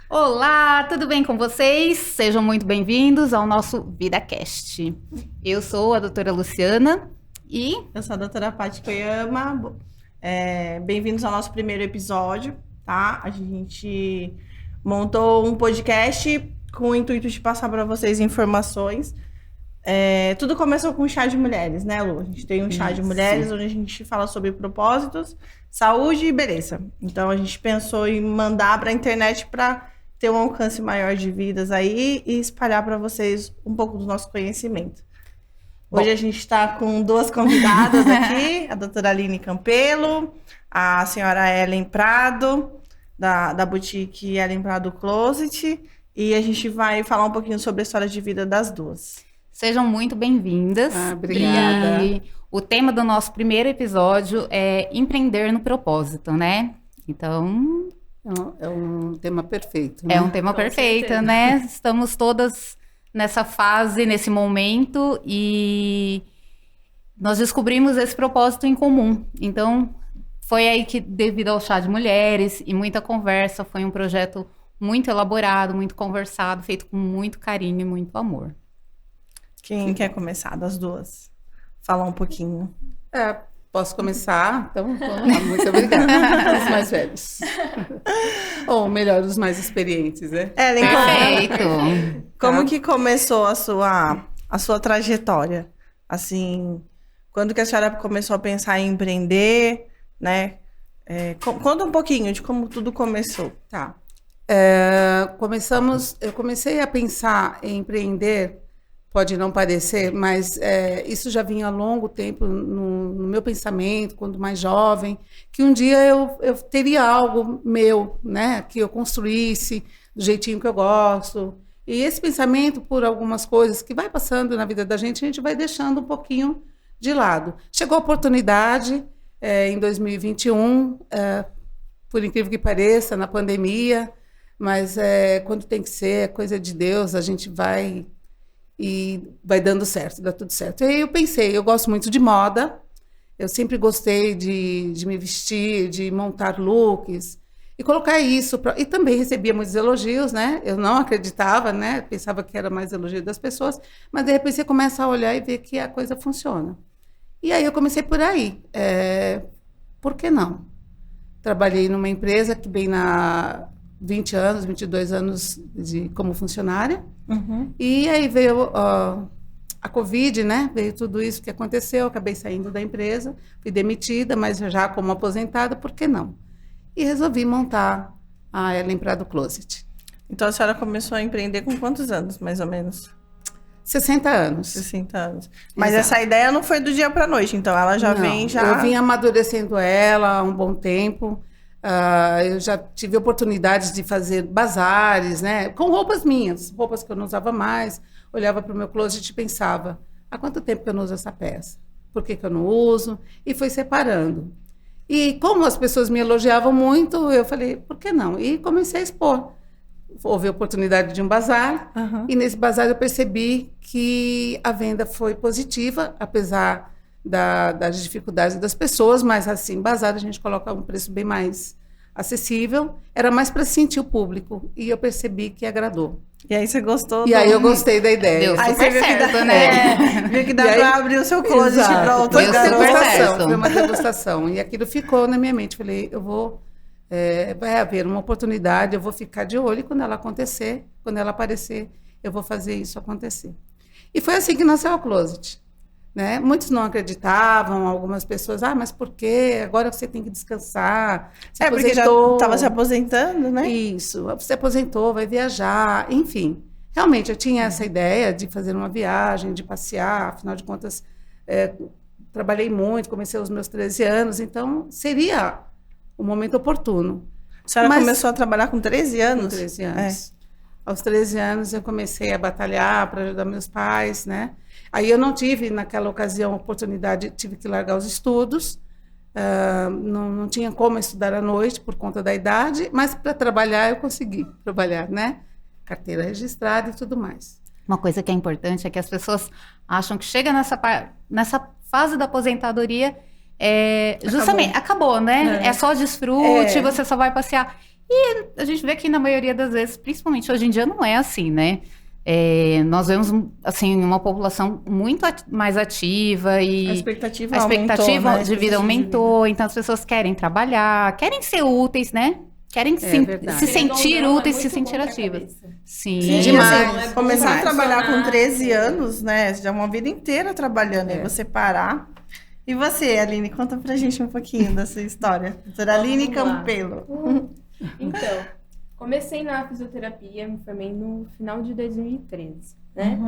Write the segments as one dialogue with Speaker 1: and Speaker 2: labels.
Speaker 1: Olá, tudo bem com vocês? Sejam muito bem-vindos ao nosso VidaCast. Eu sou a doutora Luciana e...
Speaker 2: Eu sou a doutora Paty Koyama. Bem-vindos ao nosso primeiro episódio, tá? A gente montou um podcast com o intuito de passar para vocês informações. Tudo começou com um chá de mulheres, né, Lu? A gente tem um chá de mulheres onde a gente fala sobre propósitos, saúde e beleza. Então, a gente pensou em mandar para a internet para ter um alcance maior de vidas aí e espalhar para vocês um pouco do nosso conhecimento. Hoje a gente está com duas convidadas aqui, a doutora Aline Campelo, a senhora Ellen Prado, da boutique Ellen Prado Closet, e a gente vai falar um pouquinho sobre a história de vida das duas.
Speaker 1: Sejam muito bem-vindas.
Speaker 3: Obrigada.
Speaker 1: E o tema do nosso primeiro episódio é empreender no propósito, né? Então...
Speaker 3: É um tema perfeito, né?
Speaker 1: É um tema perfeito, né? Estamos todas nessa fase, nesse momento, e nós descobrimos esse propósito em comum. Então, foi aí que, devido ao chá de mulheres e muita conversa, foi um projeto muito elaborado, muito conversado, feito com muito carinho e muito amor.
Speaker 2: Quem quer começar das duas? Falar um pouquinho.
Speaker 3: Posso começar? Então, vamos lá. Muito obrigada. Os mais velhos. Ou melhor, os mais experientes, né?
Speaker 2: Ellen,
Speaker 1: Perfeito!
Speaker 2: como que começou a sua trajetória? Assim, quando que a senhora começou a pensar em empreender, né? Conta um pouquinho de como tudo começou.
Speaker 3: Tá. Eu comecei a pensar em empreender, pode não parecer, mas isso já vinha há longo tempo no meu pensamento, quando mais jovem, que um dia eu teria algo meu, né, que eu construísse do jeitinho que eu gosto. E esse pensamento, por algumas coisas que vai passando na vida da gente, a gente vai deixando um pouquinho de lado. Chegou a oportunidade em 2021, por incrível que pareça, na pandemia, mas quando tem que ser, é coisa de Deus, a gente vai... E vai dando certo, dá tudo certo. E aí eu pensei, eu gosto muito de moda, eu sempre gostei de me vestir, de montar looks, e colocar isso, e também recebia muitos elogios, né? Eu não acreditava, né? Pensava que era mais elogio das pessoas, mas de repente você começa a olhar e ver que a coisa funciona. E aí eu comecei por aí. Por que não? Trabalhei numa empresa que bem na 20 anos, 22 anos como funcionária.
Speaker 2: Uhum.
Speaker 3: E aí veio a Covid, né? Veio tudo isso que aconteceu, acabei saindo da empresa, fui demitida, mas já como aposentada, por que não? E resolvi montar a Ellen Prado Closet.
Speaker 2: Então a senhora começou a empreender com quantos anos, mais ou menos?
Speaker 3: 60 anos.
Speaker 2: 60 anos. Mas
Speaker 3: Exato.
Speaker 2: essa ideia não foi do dia para a noite, então ela já vem já...
Speaker 3: Eu vim amadurecendo ela há um bom tempo. Eu já tive oportunidades de fazer bazares, né? Com roupas minhas, roupas que eu não usava mais. Olhava para o meu closet e pensava, há quanto tempo que eu não uso essa peça? Por que eu não uso? E fui separando. E como as pessoas me elogiavam muito, eu falei, por que não? E comecei a expor. Houve a oportunidade de um bazar, e nesse bazar eu percebi que a venda foi positiva, apesar das dificuldades das pessoas, mas assim, bazar a gente coloca um preço bem mais acessível, era mais para sentir o público, e eu percebi que agradou.
Speaker 2: E aí você gostou?
Speaker 3: E aí eu gostei da ideia.
Speaker 1: Deu
Speaker 2: Aí
Speaker 1: super
Speaker 2: você viu que
Speaker 1: certo,
Speaker 2: dá,
Speaker 1: né?
Speaker 2: viu que dá para abrir o seu closet para outras
Speaker 1: Deu
Speaker 3: Foi
Speaker 1: super
Speaker 2: garotas.
Speaker 1: certo.
Speaker 3: foi uma degustação, e aquilo ficou na minha mente. Falei, vai haver uma oportunidade, eu vou ficar de olho, e quando ela acontecer, quando ela aparecer, eu vou fazer isso acontecer. E foi assim que nasceu o Closet. Né? Muitos não acreditavam, algumas pessoas, mas por quê? Agora você tem que descansar.
Speaker 2: Porque já estava se aposentando, né?
Speaker 3: Isso, você aposentou, vai viajar, enfim. Realmente, eu tinha essa ideia de fazer uma viagem, de passear, afinal de contas, trabalhei muito, comecei aos meus 13 anos, então seria o momento oportuno.
Speaker 2: A senhora começou a trabalhar com 13 anos?
Speaker 3: Com 13 anos. Aos 13 anos eu comecei a batalhar para ajudar meus pais, né? Aí eu não tive, naquela ocasião, oportunidade, tive que largar os estudos, não tinha como estudar à noite por conta da idade, mas para trabalhar eu consegui trabalhar, né? Carteira registrada e tudo mais.
Speaker 1: Uma coisa que é importante é que as pessoas acham que chega nessa fase da aposentadoria, justamente, acabou, né? É só desfrute, você só vai passear. E a gente vê que na maioria das vezes, principalmente hoje em dia, não é assim, né? Nós vemos, assim, uma população muito mais ativa e
Speaker 2: A expectativa
Speaker 1: aumentou,
Speaker 2: né?
Speaker 1: de vida aumentou, então as pessoas querem trabalhar, querem ser úteis, né? Querem se sentir úteis, se sentir ativas. Sim,
Speaker 2: Sim,
Speaker 3: demais.
Speaker 2: assim, começar a trabalhar com 13
Speaker 4: é.
Speaker 2: anos, né? Já uma vida inteira trabalhando, e você parar. E você, Aline, conta pra gente um pouquinho da sua história. Doutora Aline Campelo.
Speaker 4: Então, comecei na fisioterapia, me formei no final de 2013, né?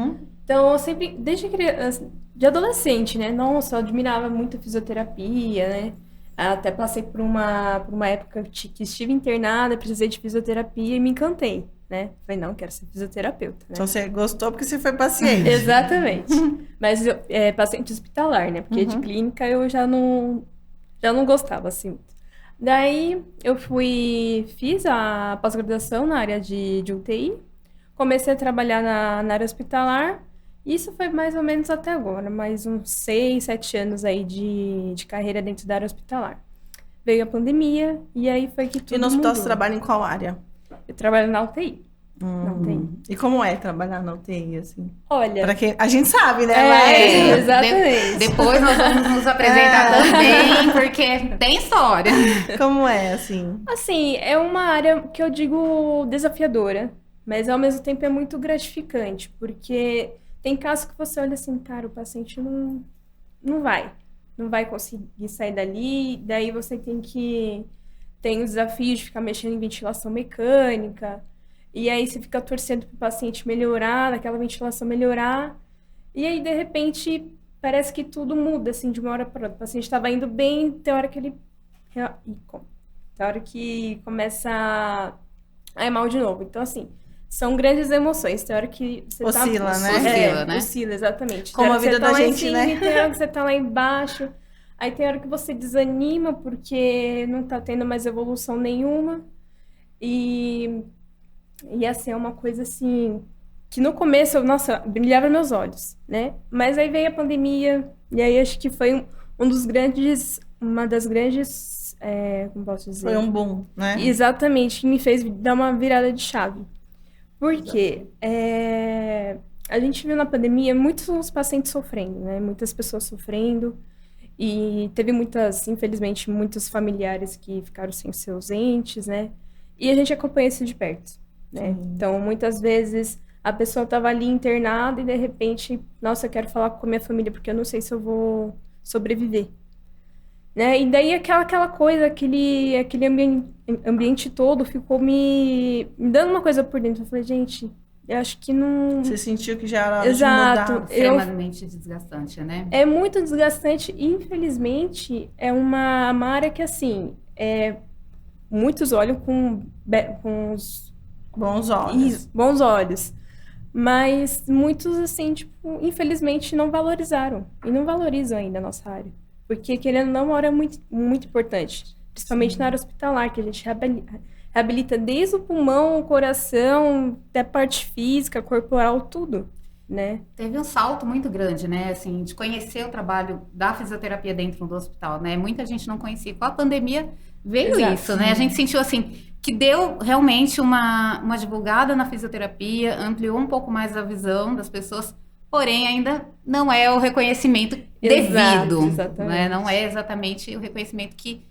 Speaker 4: Então, eu sempre, desde criança, de adolescente, né? Nossa, eu admirava muito a fisioterapia, né? Até passei por uma época que estive internada, precisei de fisioterapia e me encantei, né? Falei, não, quero ser fisioterapeuta, né?
Speaker 2: Então você gostou porque você foi paciente.
Speaker 4: Exatamente. Mas paciente hospitalar, né? Porque de clínica eu já não gostava, assim. Daí eu fiz a pós-graduação na área de UTI, comecei a trabalhar na área hospitalar. Isso foi mais ou menos até agora, mais uns 6, 7 anos aí de carreira dentro da área hospitalar. Veio a pandemia e aí foi que tudo
Speaker 2: E no hospital
Speaker 4: mudou.
Speaker 2: você trabalha em qual área?
Speaker 4: Eu trabalho na UTI. Na UTI.
Speaker 2: E como é trabalhar na UTI, assim?
Speaker 4: Olha...
Speaker 2: Pra quem... A gente sabe, né?
Speaker 4: Exatamente.
Speaker 1: Depois nós vamos nos apresentar também, porque tem história.
Speaker 2: Como é, assim?
Speaker 4: Assim, é uma área que eu digo desafiadora, mas ao mesmo tempo é muito gratificante, porque... Tem casos que você olha assim, cara, o paciente não vai conseguir sair dali, daí você tem o desafio de ficar mexendo em ventilação mecânica, e aí você fica torcendo para o paciente melhorar, daquela ventilação melhorar, e aí de repente parece que tudo muda, assim, de uma hora para outra. O paciente estava indo bem, tem hora que começa a ir mal de novo. Então, assim, são grandes emoções. Tem hora que você
Speaker 2: oscila, né?
Speaker 1: Oscila, né?
Speaker 4: Oscila, exatamente.
Speaker 2: Como
Speaker 4: Tem hora
Speaker 2: a
Speaker 4: que
Speaker 2: vida
Speaker 4: você tá
Speaker 2: da
Speaker 4: lá em
Speaker 2: gente,
Speaker 4: cima,
Speaker 2: né?
Speaker 4: e tem hora que você tá lá embaixo. Aí tem hora que você desanima porque não tá tendo mais evolução nenhuma. E assim, é uma coisa assim... Que no começo, nossa, brilhava meus olhos, né? Mas aí veio a pandemia. E aí acho que foi uma das grandes... como posso dizer?
Speaker 2: Foi um boom, né?
Speaker 4: Exatamente, que me fez dar uma virada de chave. Porque a gente viu na pandemia muitos pacientes sofrendo, né? Muitas pessoas sofrendo. E teve infelizmente, muitos familiares que ficaram sem seus entes, né? E a gente acompanha isso de perto, né? Então, muitas vezes, a pessoa estava ali internada e, de repente, nossa, eu quero falar com a minha família porque eu não sei se eu vou sobreviver. Né? E daí aquela coisa, aquele ambiente todo ficou me dando uma coisa por dentro. Eu falei, gente, eu acho que não...
Speaker 2: Você sentiu que já era hora
Speaker 4: Exato.
Speaker 2: de mudar.
Speaker 1: Extremamente desgastante, né?
Speaker 4: É muito desgastante e, infelizmente, é uma área que, assim, muitos olham com os
Speaker 2: Bons olhos.
Speaker 4: bons olhos. Mas muitos, assim, tipo, infelizmente, não valorizaram. E não valorizam ainda a nossa área. Porque, querendo ou não, uma hora é muito, muito importante. Principalmente na área hospitalar, que a gente reabilita desde o pulmão, o coração, até a parte física, corporal, tudo, né?
Speaker 1: Teve um salto muito grande, né? Assim, de conhecer o trabalho da fisioterapia dentro do hospital, né? Muita gente não conhecia. Com a pandemia veio isso, né? A gente sentiu, assim, que deu realmente uma divulgada na fisioterapia, ampliou um pouco mais a visão das pessoas, porém ainda não é o reconhecimento devido, né? Não é exatamente o reconhecimento que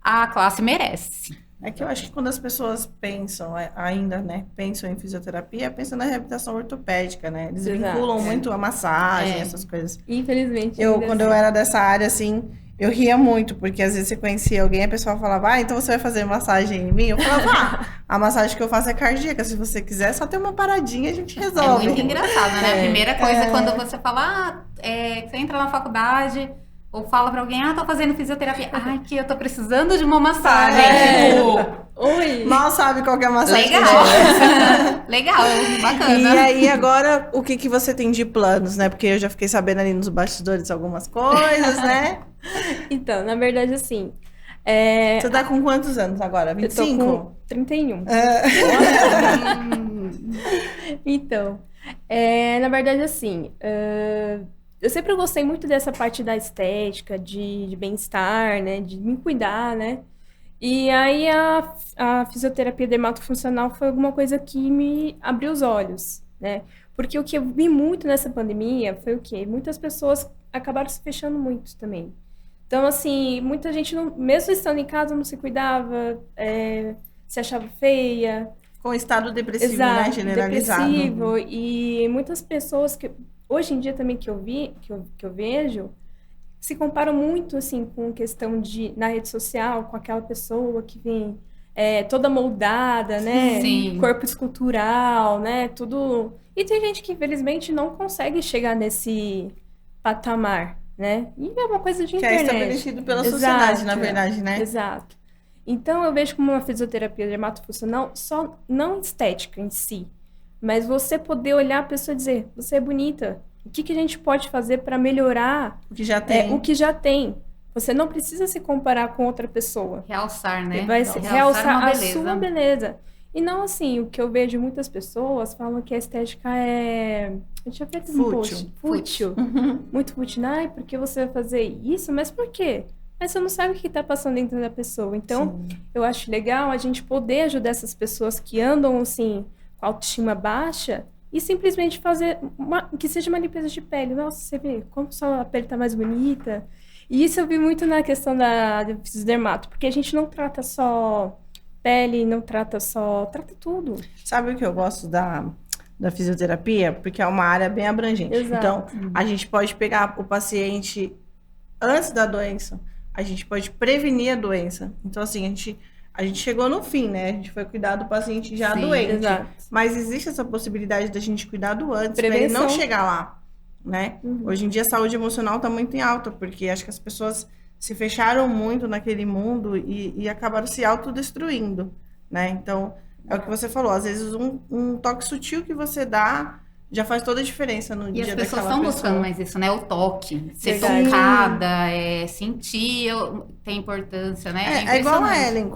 Speaker 1: a classe merece.
Speaker 2: É que eu acho que quando as pessoas pensam ainda, né, pensam em fisioterapia, pensam na reabilitação ortopédica, né? Eles vinculam muito a massagem, essas coisas.
Speaker 4: Infelizmente.
Speaker 2: Quando eu era dessa área, assim, eu ria muito, porque às vezes você conhecia alguém, a pessoa falava, então você vai fazer massagem em mim? Eu falava, a massagem que eu faço é cardíaca, se você quiser, só ter uma paradinha, a gente resolve.
Speaker 1: É muito engraçado, né? A primeira coisa é quando você fala, você entra na faculdade, ou fala pra alguém, tô fazendo fisioterapia. Ai, que eu tô precisando de uma massagem.
Speaker 4: Oi!
Speaker 2: Mal sabe qual que é a massagem.
Speaker 1: Legal. Legal, bacana.
Speaker 2: E aí, agora, o que você tem de planos, né? Porque eu já fiquei sabendo ali nos bastidores algumas coisas, né?
Speaker 4: Então, na verdade, assim...
Speaker 2: Você tá com quantos anos agora? 25?
Speaker 4: Eu tô com 31. Então, na verdade, assim... eu sempre gostei muito dessa parte da estética, de bem-estar, né? De me cuidar, né? E aí a fisioterapia dermatofuncional foi alguma coisa que me abriu os olhos, né? Porque o que eu vi muito nessa pandemia foi o quê? Muitas pessoas acabaram se fechando muito também. Então, assim, muita gente, mesmo estando em casa, não se cuidava, se achava feia.
Speaker 2: Com estado depressivo,
Speaker 4: Exato,
Speaker 2: né? Generalizado.
Speaker 4: depressivo. E muitas pessoas que, hoje em dia também que eu vejo, se comparam muito, assim, com questão na rede social, com aquela pessoa que vem toda moldada, né?
Speaker 1: Sim.
Speaker 4: Corpo escultural, né? Tudo... E tem gente que, infelizmente, não consegue chegar nesse patamar, né? E é uma coisa de
Speaker 2: Que
Speaker 4: internet.
Speaker 2: é estabelecido pela
Speaker 4: Exato,
Speaker 2: sociedade, na verdade, né?
Speaker 4: Exato. Então, eu vejo como uma fisioterapia dermatofuncional só não estética em si, mas você poder olhar a pessoa e dizer, você é bonita. O que a gente pode fazer para melhorar
Speaker 2: O que já tem.
Speaker 4: o que já tem? Você não precisa se comparar com outra pessoa.
Speaker 1: Realçar, né?
Speaker 4: Vai realçar
Speaker 1: uma
Speaker 4: a sua beleza. E não assim, o que eu vejo muitas pessoas falam que a estética é... A gente já fez um post. Fútil. Muito fútil. Ai, por que você vai fazer isso? Mas por quê? Mas você não sabe o que está passando dentro da pessoa. Então, eu acho legal a gente poder ajudar essas pessoas que andam, assim, com a autoestima baixa e simplesmente fazer que seja uma limpeza de pele. Nossa, você vê como sua pele está mais bonita. E isso eu vi muito na questão da fisiodermato, porque a gente não trata só pele, não trata tudo.
Speaker 2: Sabe o que eu gosto da fisioterapia? Porque é uma área bem abrangente.
Speaker 4: Exato.
Speaker 2: Então, a gente pode pegar o paciente antes da doença, a gente pode prevenir a doença. Então, assim, a gente chegou no fim, né? A gente foi cuidar do paciente já doente.
Speaker 4: Exato.
Speaker 2: Mas existe essa possibilidade da gente cuidar do antes, para ele
Speaker 4: Prevenção.
Speaker 2: não chegar lá, né? Hoje em dia, a saúde emocional está muito em alta, porque acho que as pessoas se fecharam muito naquele mundo e acabaram se autodestruindo, né? Então, é o que você falou. Às vezes, um toque sutil que você dá já faz toda a diferença no dia daquela pessoa.
Speaker 1: E as pessoas estão buscando mais isso, né? O toque, ser
Speaker 4: Verdade.
Speaker 1: tocada, sentir, tem importância, né?
Speaker 2: É igual a
Speaker 1: impressionante.
Speaker 2: Ellen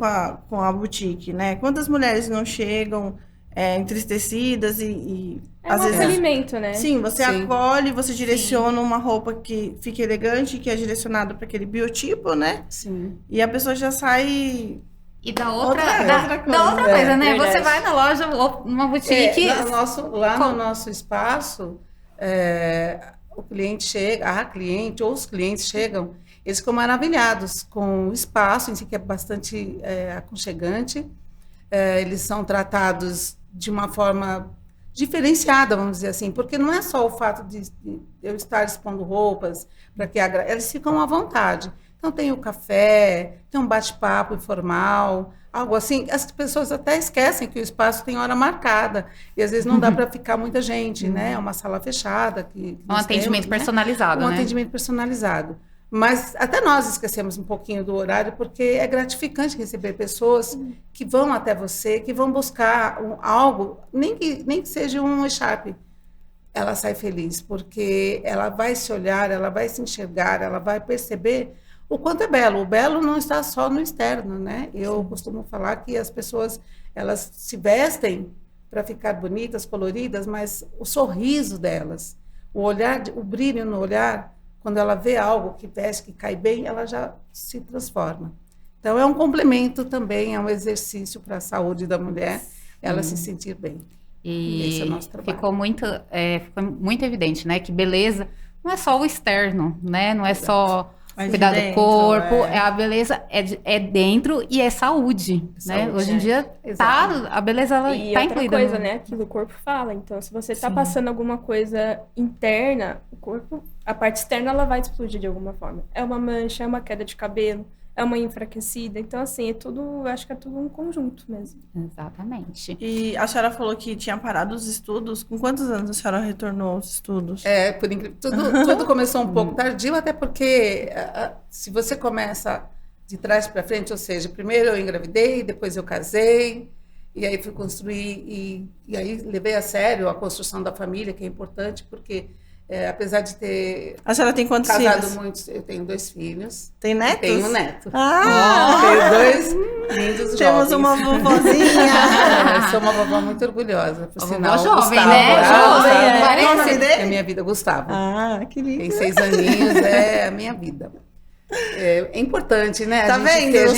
Speaker 2: com a boutique, né? Quantas mulheres não chegam entristecidas e
Speaker 4: É
Speaker 2: às
Speaker 4: um
Speaker 2: vezes...
Speaker 4: acolhimento, né?
Speaker 2: Sim, você
Speaker 3: Sim.
Speaker 2: acolhe, você direciona uma roupa que fique elegante, que é direcionada para aquele biotipo, né?
Speaker 3: Sim.
Speaker 2: E a pessoa já sai...
Speaker 1: E da
Speaker 2: Outra
Speaker 1: outra
Speaker 2: coisa,
Speaker 1: coisa, né?
Speaker 4: verdade.
Speaker 1: Você vai na loja, numa boutique...
Speaker 3: Lá no nosso espaço, o cliente chega, a cliente ou os clientes chegam, eles ficam maravilhados com o espaço em si, que é bastante aconchegante. Eles são tratados de uma forma diferenciada, vamos dizer assim, porque não é só o fato de eu estar expondo roupas para que eles ficam à vontade. Então tem o café, tem um bate-papo informal, algo assim. As pessoas até esquecem que o espaço tem hora marcada e às vezes não dá para ficar muita gente, né? É uma sala fechada que
Speaker 1: Um atendimento personalizado,
Speaker 3: Um
Speaker 1: né?
Speaker 3: atendimento personalizado. Mas até nós esquecemos um pouquinho do horário, porque é gratificante receber pessoas que vão até você, que vão buscar algo, nem que seja um echarpe. Ela sai feliz, porque ela vai se olhar, ela vai se enxergar, ela vai perceber o quanto é belo. O belo não está só no externo, né? Eu costumo falar que as pessoas, elas se vestem para ficar bonitas, coloridas, mas o sorriso delas, o olhar, o brilho no olhar, quando ela vê algo que veste, que cai bem, ela já se transforma. Então, é um complemento também, é um exercício para a saúde da mulher, ela se sentir bem.
Speaker 1: E
Speaker 3: esse é o nosso trabalho.
Speaker 1: ficou muito evidente, né? Que beleza não é só o externo, né? Não é só
Speaker 2: Mas de
Speaker 1: cuidar do
Speaker 2: dentro,
Speaker 1: corpo, a beleza é dentro e é saúde, né?
Speaker 3: Saúde,
Speaker 1: Hoje em dia a beleza ela
Speaker 4: E
Speaker 1: tá
Speaker 4: outra
Speaker 1: incluída.
Speaker 4: coisa, né? Aquilo o corpo fala. Então, se você tá passando alguma coisa interna, o corpo, a parte externa, ela vai explodir de alguma forma. É uma mancha, é uma queda de cabelo, é uma enfraquecida. Então, assim, acho que é tudo um conjunto mesmo.
Speaker 1: Exatamente.
Speaker 2: E a senhora falou que tinha parado os estudos. Com quantos anos a senhora retornou aos estudos?
Speaker 3: Por incrível, tudo começou um pouco tardio, até porque se você começa de trás para frente, ou seja, primeiro eu engravidei, depois eu casei, e aí fui construir, e aí levei a sério a construção da família, que é importante, porque apesar de ter
Speaker 2: A senhora tem quantos
Speaker 3: casado
Speaker 2: filhos?
Speaker 3: muito, eu tenho 2 filhos.
Speaker 2: Tem netos?
Speaker 3: Tenho um neto.
Speaker 2: Ah!
Speaker 3: Tenho 2 lindos
Speaker 2: Temos
Speaker 3: jovens.
Speaker 2: uma vovozinha.
Speaker 3: Eu sou uma vovó muito orgulhosa. Por
Speaker 1: Vovó
Speaker 3: sinal,
Speaker 1: jovem,
Speaker 3: Gustavo,
Speaker 1: né? Jovem,
Speaker 3: Gustavo,
Speaker 1: parece.
Speaker 2: Qual o nome dele?
Speaker 3: É a minha vida, Gustavo.
Speaker 2: Ah, que lindo.
Speaker 3: Tem 6 aninhos, é a minha vida. É importante, né?
Speaker 2: Tá vendo?
Speaker 3: Eu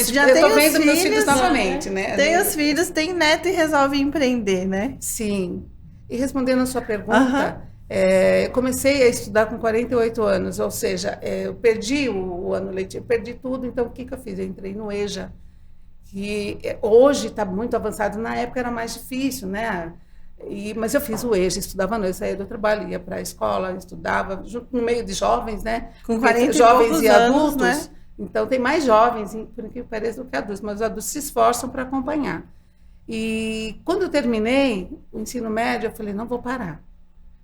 Speaker 3: tô vendo meus filhos novamente, né?
Speaker 2: Tem os filhos, tem neto e resolve empreender, né?
Speaker 3: Sim. E respondendo a sua pergunta, eu comecei a estudar com 48 anos, ou seja, eu perdi o ano letivo, perdi tudo, então o que eu fiz? Eu entrei no EJA, que hoje está muito avançado, na época era mais difícil, né? Mas eu fiz o EJA, estudava à noite, saía do trabalho, ia para a escola, estudava, junto no meio de jovens, né?
Speaker 2: Com 40
Speaker 3: jovens e
Speaker 2: anos,
Speaker 3: adultos, né? Então tem mais jovens, por incrível que pareça, do que adultos, mas os adultos se esforçam para acompanhar. E quando eu terminei o ensino médio, eu falei, não vou parar,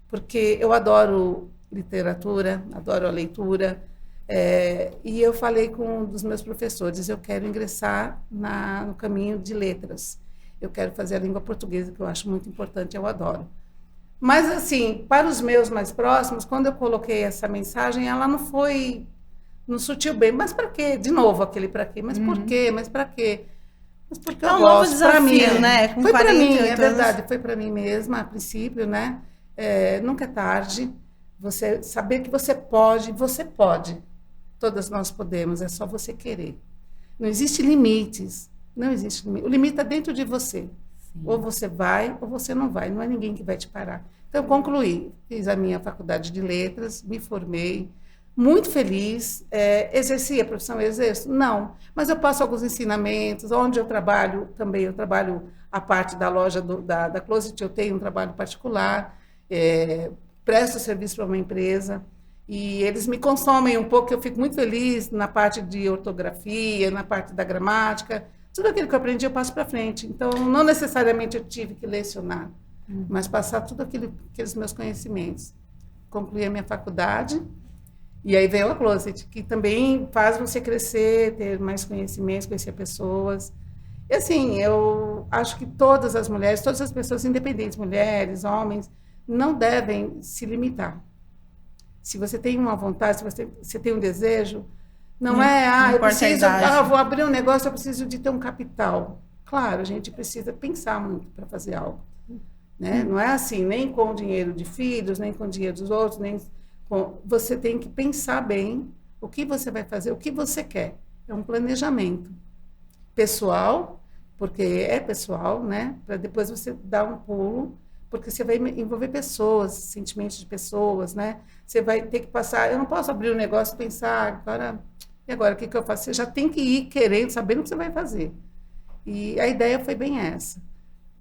Speaker 3: porque eu adoro literatura, adoro a leitura, e eu falei com um dos meus professores, eu quero ingressar no caminho de letras. Eu quero fazer a língua portuguesa, que eu acho muito importante, eu adoro. Mas, assim, para os meus mais próximos, quando eu coloquei essa mensagem, ela não surtiu bem. Mas para quê? De novo, aquele para quê? Mas por quê? Mas para quê? Mas porque eu
Speaker 2: novo
Speaker 3: gosto. Para mim,
Speaker 2: né? Com
Speaker 3: foi para mim, é
Speaker 2: anos.
Speaker 3: verdade. Foi para mim mesma, a princípio, né? Nunca é tarde. Você saber que você pode. Todas nós podemos, é só você querer. Não existe limites. Não existe limite. O limite está dentro de você. Sim. Ou você vai, ou você não vai. Não é ninguém que vai te parar. Então, eu concluí. Fiz a minha faculdade de letras, me formei. Muito feliz. Exerci a profissão, exerço? Não. Mas eu passo alguns ensinamentos. Onde eu trabalho, também eu trabalho a parte da loja da Closet, eu tenho um trabalho particular. Presto serviço para uma empresa. E eles me consomem um pouco, eu fico muito feliz na parte de ortografia, na parte da gramática. Tudo aquilo que eu aprendi eu passo para frente. Então, não necessariamente eu tive que lecionar, mas passar tudo aqueles meus conhecimentos. Concluí a minha faculdade e aí veio a Closet, que também faz você crescer, ter mais conhecimentos, conhecer pessoas. E assim, eu acho que todas as mulheres, todas as pessoas independentes, mulheres, homens, não devem se limitar. Se você tem uma vontade, se você tem um desejo, não vou abrir um negócio, eu preciso de ter um capital. Claro, a gente precisa pensar muito para fazer algo. Né? Não é assim, nem com o dinheiro de filhos, nem com o dinheiro dos outros, você tem que pensar bem o que você vai fazer, o que você quer. É um planejamento pessoal, porque é pessoal, né? Para depois você dar um pulo, porque você vai envolver pessoas, sentimentos de pessoas, né? Você vai ter que passar, eu não posso abrir um negócio e pensar, e agora o que eu faço? Você já tem que ir querendo, sabendo o que você vai fazer. E a ideia foi bem essa,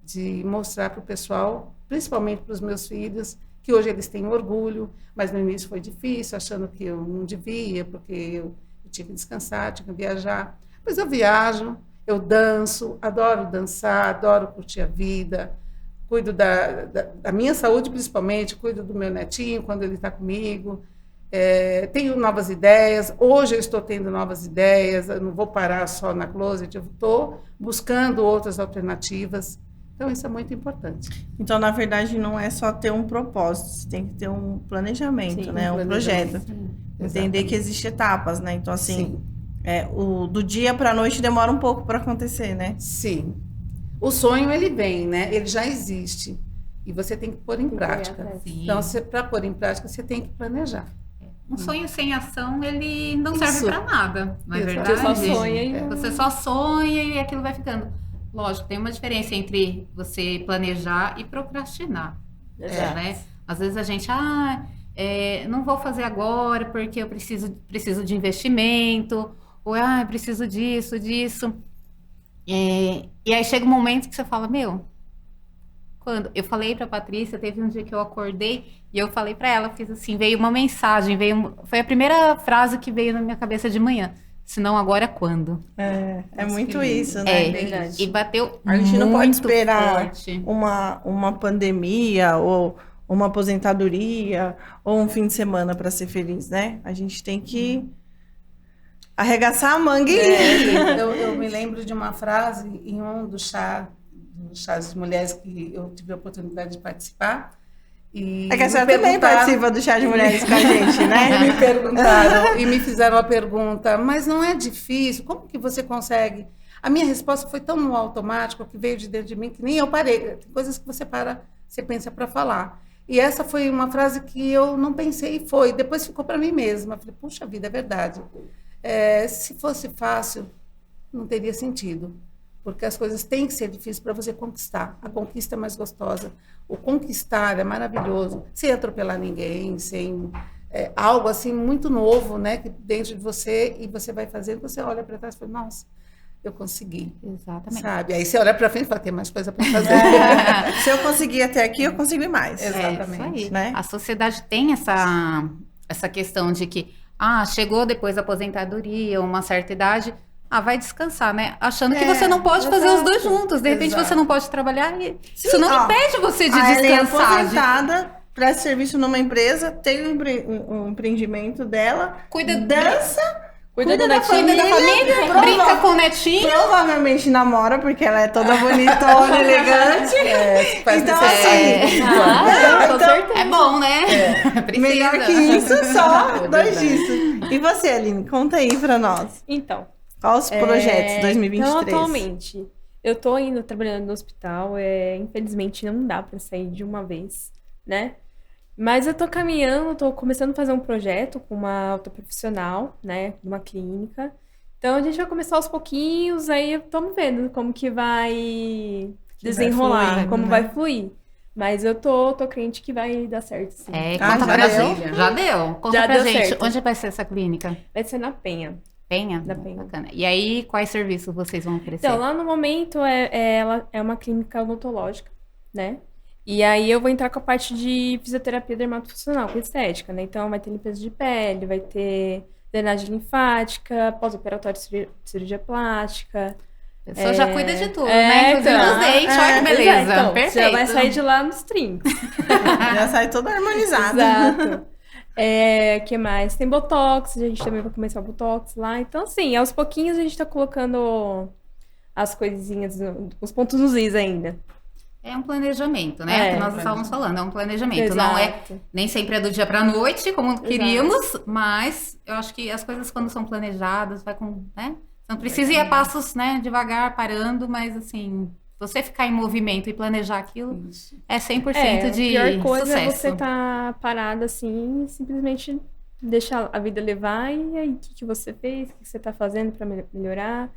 Speaker 3: de mostrar para o pessoal, principalmente para os meus filhos, que hoje eles têm orgulho, mas no início foi difícil, achando que eu não devia, porque eu tinha que descansar, tinha que viajar. Mas eu viajo, eu danço, adoro dançar, adoro curtir a vida, cuido da minha saúde principalmente, cuido do meu netinho quando ele está comigo, tenho novas ideias, hoje eu estou tendo novas ideias, eu não vou parar só na Closet, eu estou buscando outras alternativas, então isso é muito importante.
Speaker 2: Então, na verdade, não é só ter um propósito, você tem que ter um planejamento, sim, né? Um projeto. Sim, entender que existem etapas, né? Então, assim, do dia para a noite demora um pouco para acontecer, né?
Speaker 3: Sim. O sonho, ele vem, né? Ele já existe. E você tem que pôr em prática. Então, para pôr em prática, você tem que planejar.
Speaker 1: Um sonho sem ação, ele não serve para nada, não é verdade?
Speaker 4: Você só sonha
Speaker 1: Você só sonha e aquilo vai ficando. Lógico, tem uma diferença entre você planejar e procrastinar. Né? Às vezes a gente, não vou fazer agora porque eu preciso de investimento, ou preciso disso. E aí chega um momento que você fala, quando eu falei para a Patrícia, teve um dia que eu acordei e eu falei para ela, fiz assim, veio uma mensagem, foi a primeira frase que veio na minha cabeça de manhã. Se não, agora é quando?
Speaker 2: É muito isso, né?
Speaker 1: Verdade. E bateu
Speaker 2: a gente não pode esperar
Speaker 1: forte.
Speaker 2: uma pandemia ou uma aposentadoria ou um fim de semana para ser feliz, né? A gente tem que arregaçar a manga.
Speaker 3: Eu me lembro de uma frase em um dos chás de mulheres que eu tive a oportunidade de participar. E
Speaker 2: que a senhora também participa do chá de mulheres com a gente, né?
Speaker 3: Me perguntaram e me fizeram a pergunta, mas não é difícil? Como que você consegue? A minha resposta foi tão no automático, que veio de dentro de mim, que nem eu parei. Tem coisas que você pensa para falar. E essa foi uma frase que eu não pensei e foi. Depois ficou para mim mesma. Eu falei, puxa vida, é verdade. se fosse fácil, não teria sentido. Porque as coisas têm que ser difíceis para você conquistar. A conquista é mais gostosa. O conquistar é maravilhoso, sem atropelar ninguém, sem algo assim muito novo, né, que dentro de você, e você vai fazendo, você olha para trás e fala, nossa, eu consegui.
Speaker 1: Exatamente.
Speaker 3: Sabe? Aí você olha para frente e fala, tem mais coisa para fazer.
Speaker 2: Se eu conseguir até aqui, eu consigo mais.
Speaker 3: Exatamente.
Speaker 1: Isso aí.
Speaker 2: Né?
Speaker 1: A sociedade tem essa questão de que, chegou depois da aposentadoria, uma certa idade, vai descansar, né? Achando que você não pode fazer os dois juntos. De repente você não pode trabalhar e isso não impede você de
Speaker 2: A Ellen é
Speaker 1: descansar.
Speaker 2: aposentada, presta serviço numa empresa, tem um empreendimento dela, dança,
Speaker 4: Cuida da
Speaker 1: Cuida da família, brinca com o netinho.
Speaker 2: provavelmente namora, porque ela é toda bonitona, elegante.
Speaker 3: Faz
Speaker 2: Então,
Speaker 3: necessidade.
Speaker 4: Com certeza.
Speaker 1: É bom, né? Precisa.
Speaker 2: Melhor que isso, só dois disso. E você, Aline, conta aí pra nós.
Speaker 4: Então,
Speaker 2: Quais os projetos 2023?
Speaker 4: Então, atualmente, eu tô indo trabalhando no hospital, infelizmente não dá pra sair de uma vez, né? Mas eu tô caminhando, tô começando a fazer um projeto com uma outra profissional, né, numa clínica. Então a gente vai começar aos pouquinhos, aí estamos vendo como que vai desenrolar,
Speaker 2: fluindo,
Speaker 4: como
Speaker 2: né?
Speaker 4: vai fluir. Mas eu tô crente que vai dar certo, sim.
Speaker 1: Conta
Speaker 2: já
Speaker 1: pra
Speaker 2: deu?
Speaker 1: gente. Já deu. Conta
Speaker 4: Já
Speaker 1: pra
Speaker 4: deu
Speaker 1: gente.
Speaker 4: certo.
Speaker 1: Onde vai ser essa clínica?
Speaker 4: Vai ser na Penha.
Speaker 1: Penha?
Speaker 4: Na Penha.
Speaker 1: Bacana. E aí, quais serviços vocês vão oferecer?
Speaker 4: Então, lá no momento, ela é uma clínica odontológica, né? E aí eu vou entrar com a parte de fisioterapia dermatofuncional, com estética, né? Então vai ter limpeza de pele, vai ter drenagem linfática, pós-operatório cirurgia plástica.
Speaker 1: A pessoa já cuida de tudo, né? Inclusive
Speaker 4: então.
Speaker 1: dos dentes, olha que beleza.
Speaker 4: Então,
Speaker 1: Perfeito.
Speaker 4: você já vai sair de lá nos 30.
Speaker 2: Já sai toda harmonizada.
Speaker 4: Exato. Que mais? Tem Botox, a gente também vai começar o Botox lá. Então, assim, aos pouquinhos a gente tá colocando as coisinhas, os pontos nos is ainda.
Speaker 1: É um planejamento, né? Que nós estávamos falando, é um planejamento. Não é,
Speaker 4: Exato.
Speaker 1: nem sempre é do dia pra noite, como queríamos, mas eu acho que as coisas quando são planejadas, vai com, né? Não precisa ir a passos, né, devagar, parando, mas assim, você ficar em movimento e planejar aquilo é 100% de
Speaker 4: a pior coisa
Speaker 1: sucesso.
Speaker 4: é você estar parada assim e simplesmente deixar a vida levar. E aí, o que você fez? O que você está fazendo para melhorar?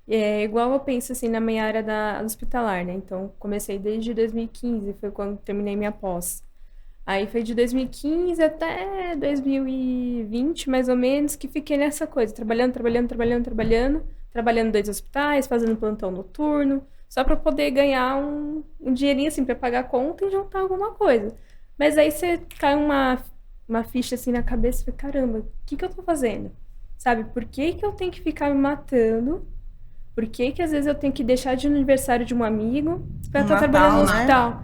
Speaker 4: Igual eu penso assim na minha área da hospitalar, né? Então, comecei desde 2015, foi quando terminei minha pós. Aí foi de 2015 até 2020, mais ou menos, que fiquei nessa coisa, trabalhando 2 hospitais, fazendo plantão noturno, só para poder ganhar um dinheirinho assim para pagar a conta e juntar alguma coisa. Mas aí você cai uma ficha assim na cabeça e fala, caramba, o que eu tô fazendo? Sabe, por que eu tenho que ficar me matando? Por que às vezes eu tenho que deixar de aniversário de um amigo pra estar trabalhando no hospital?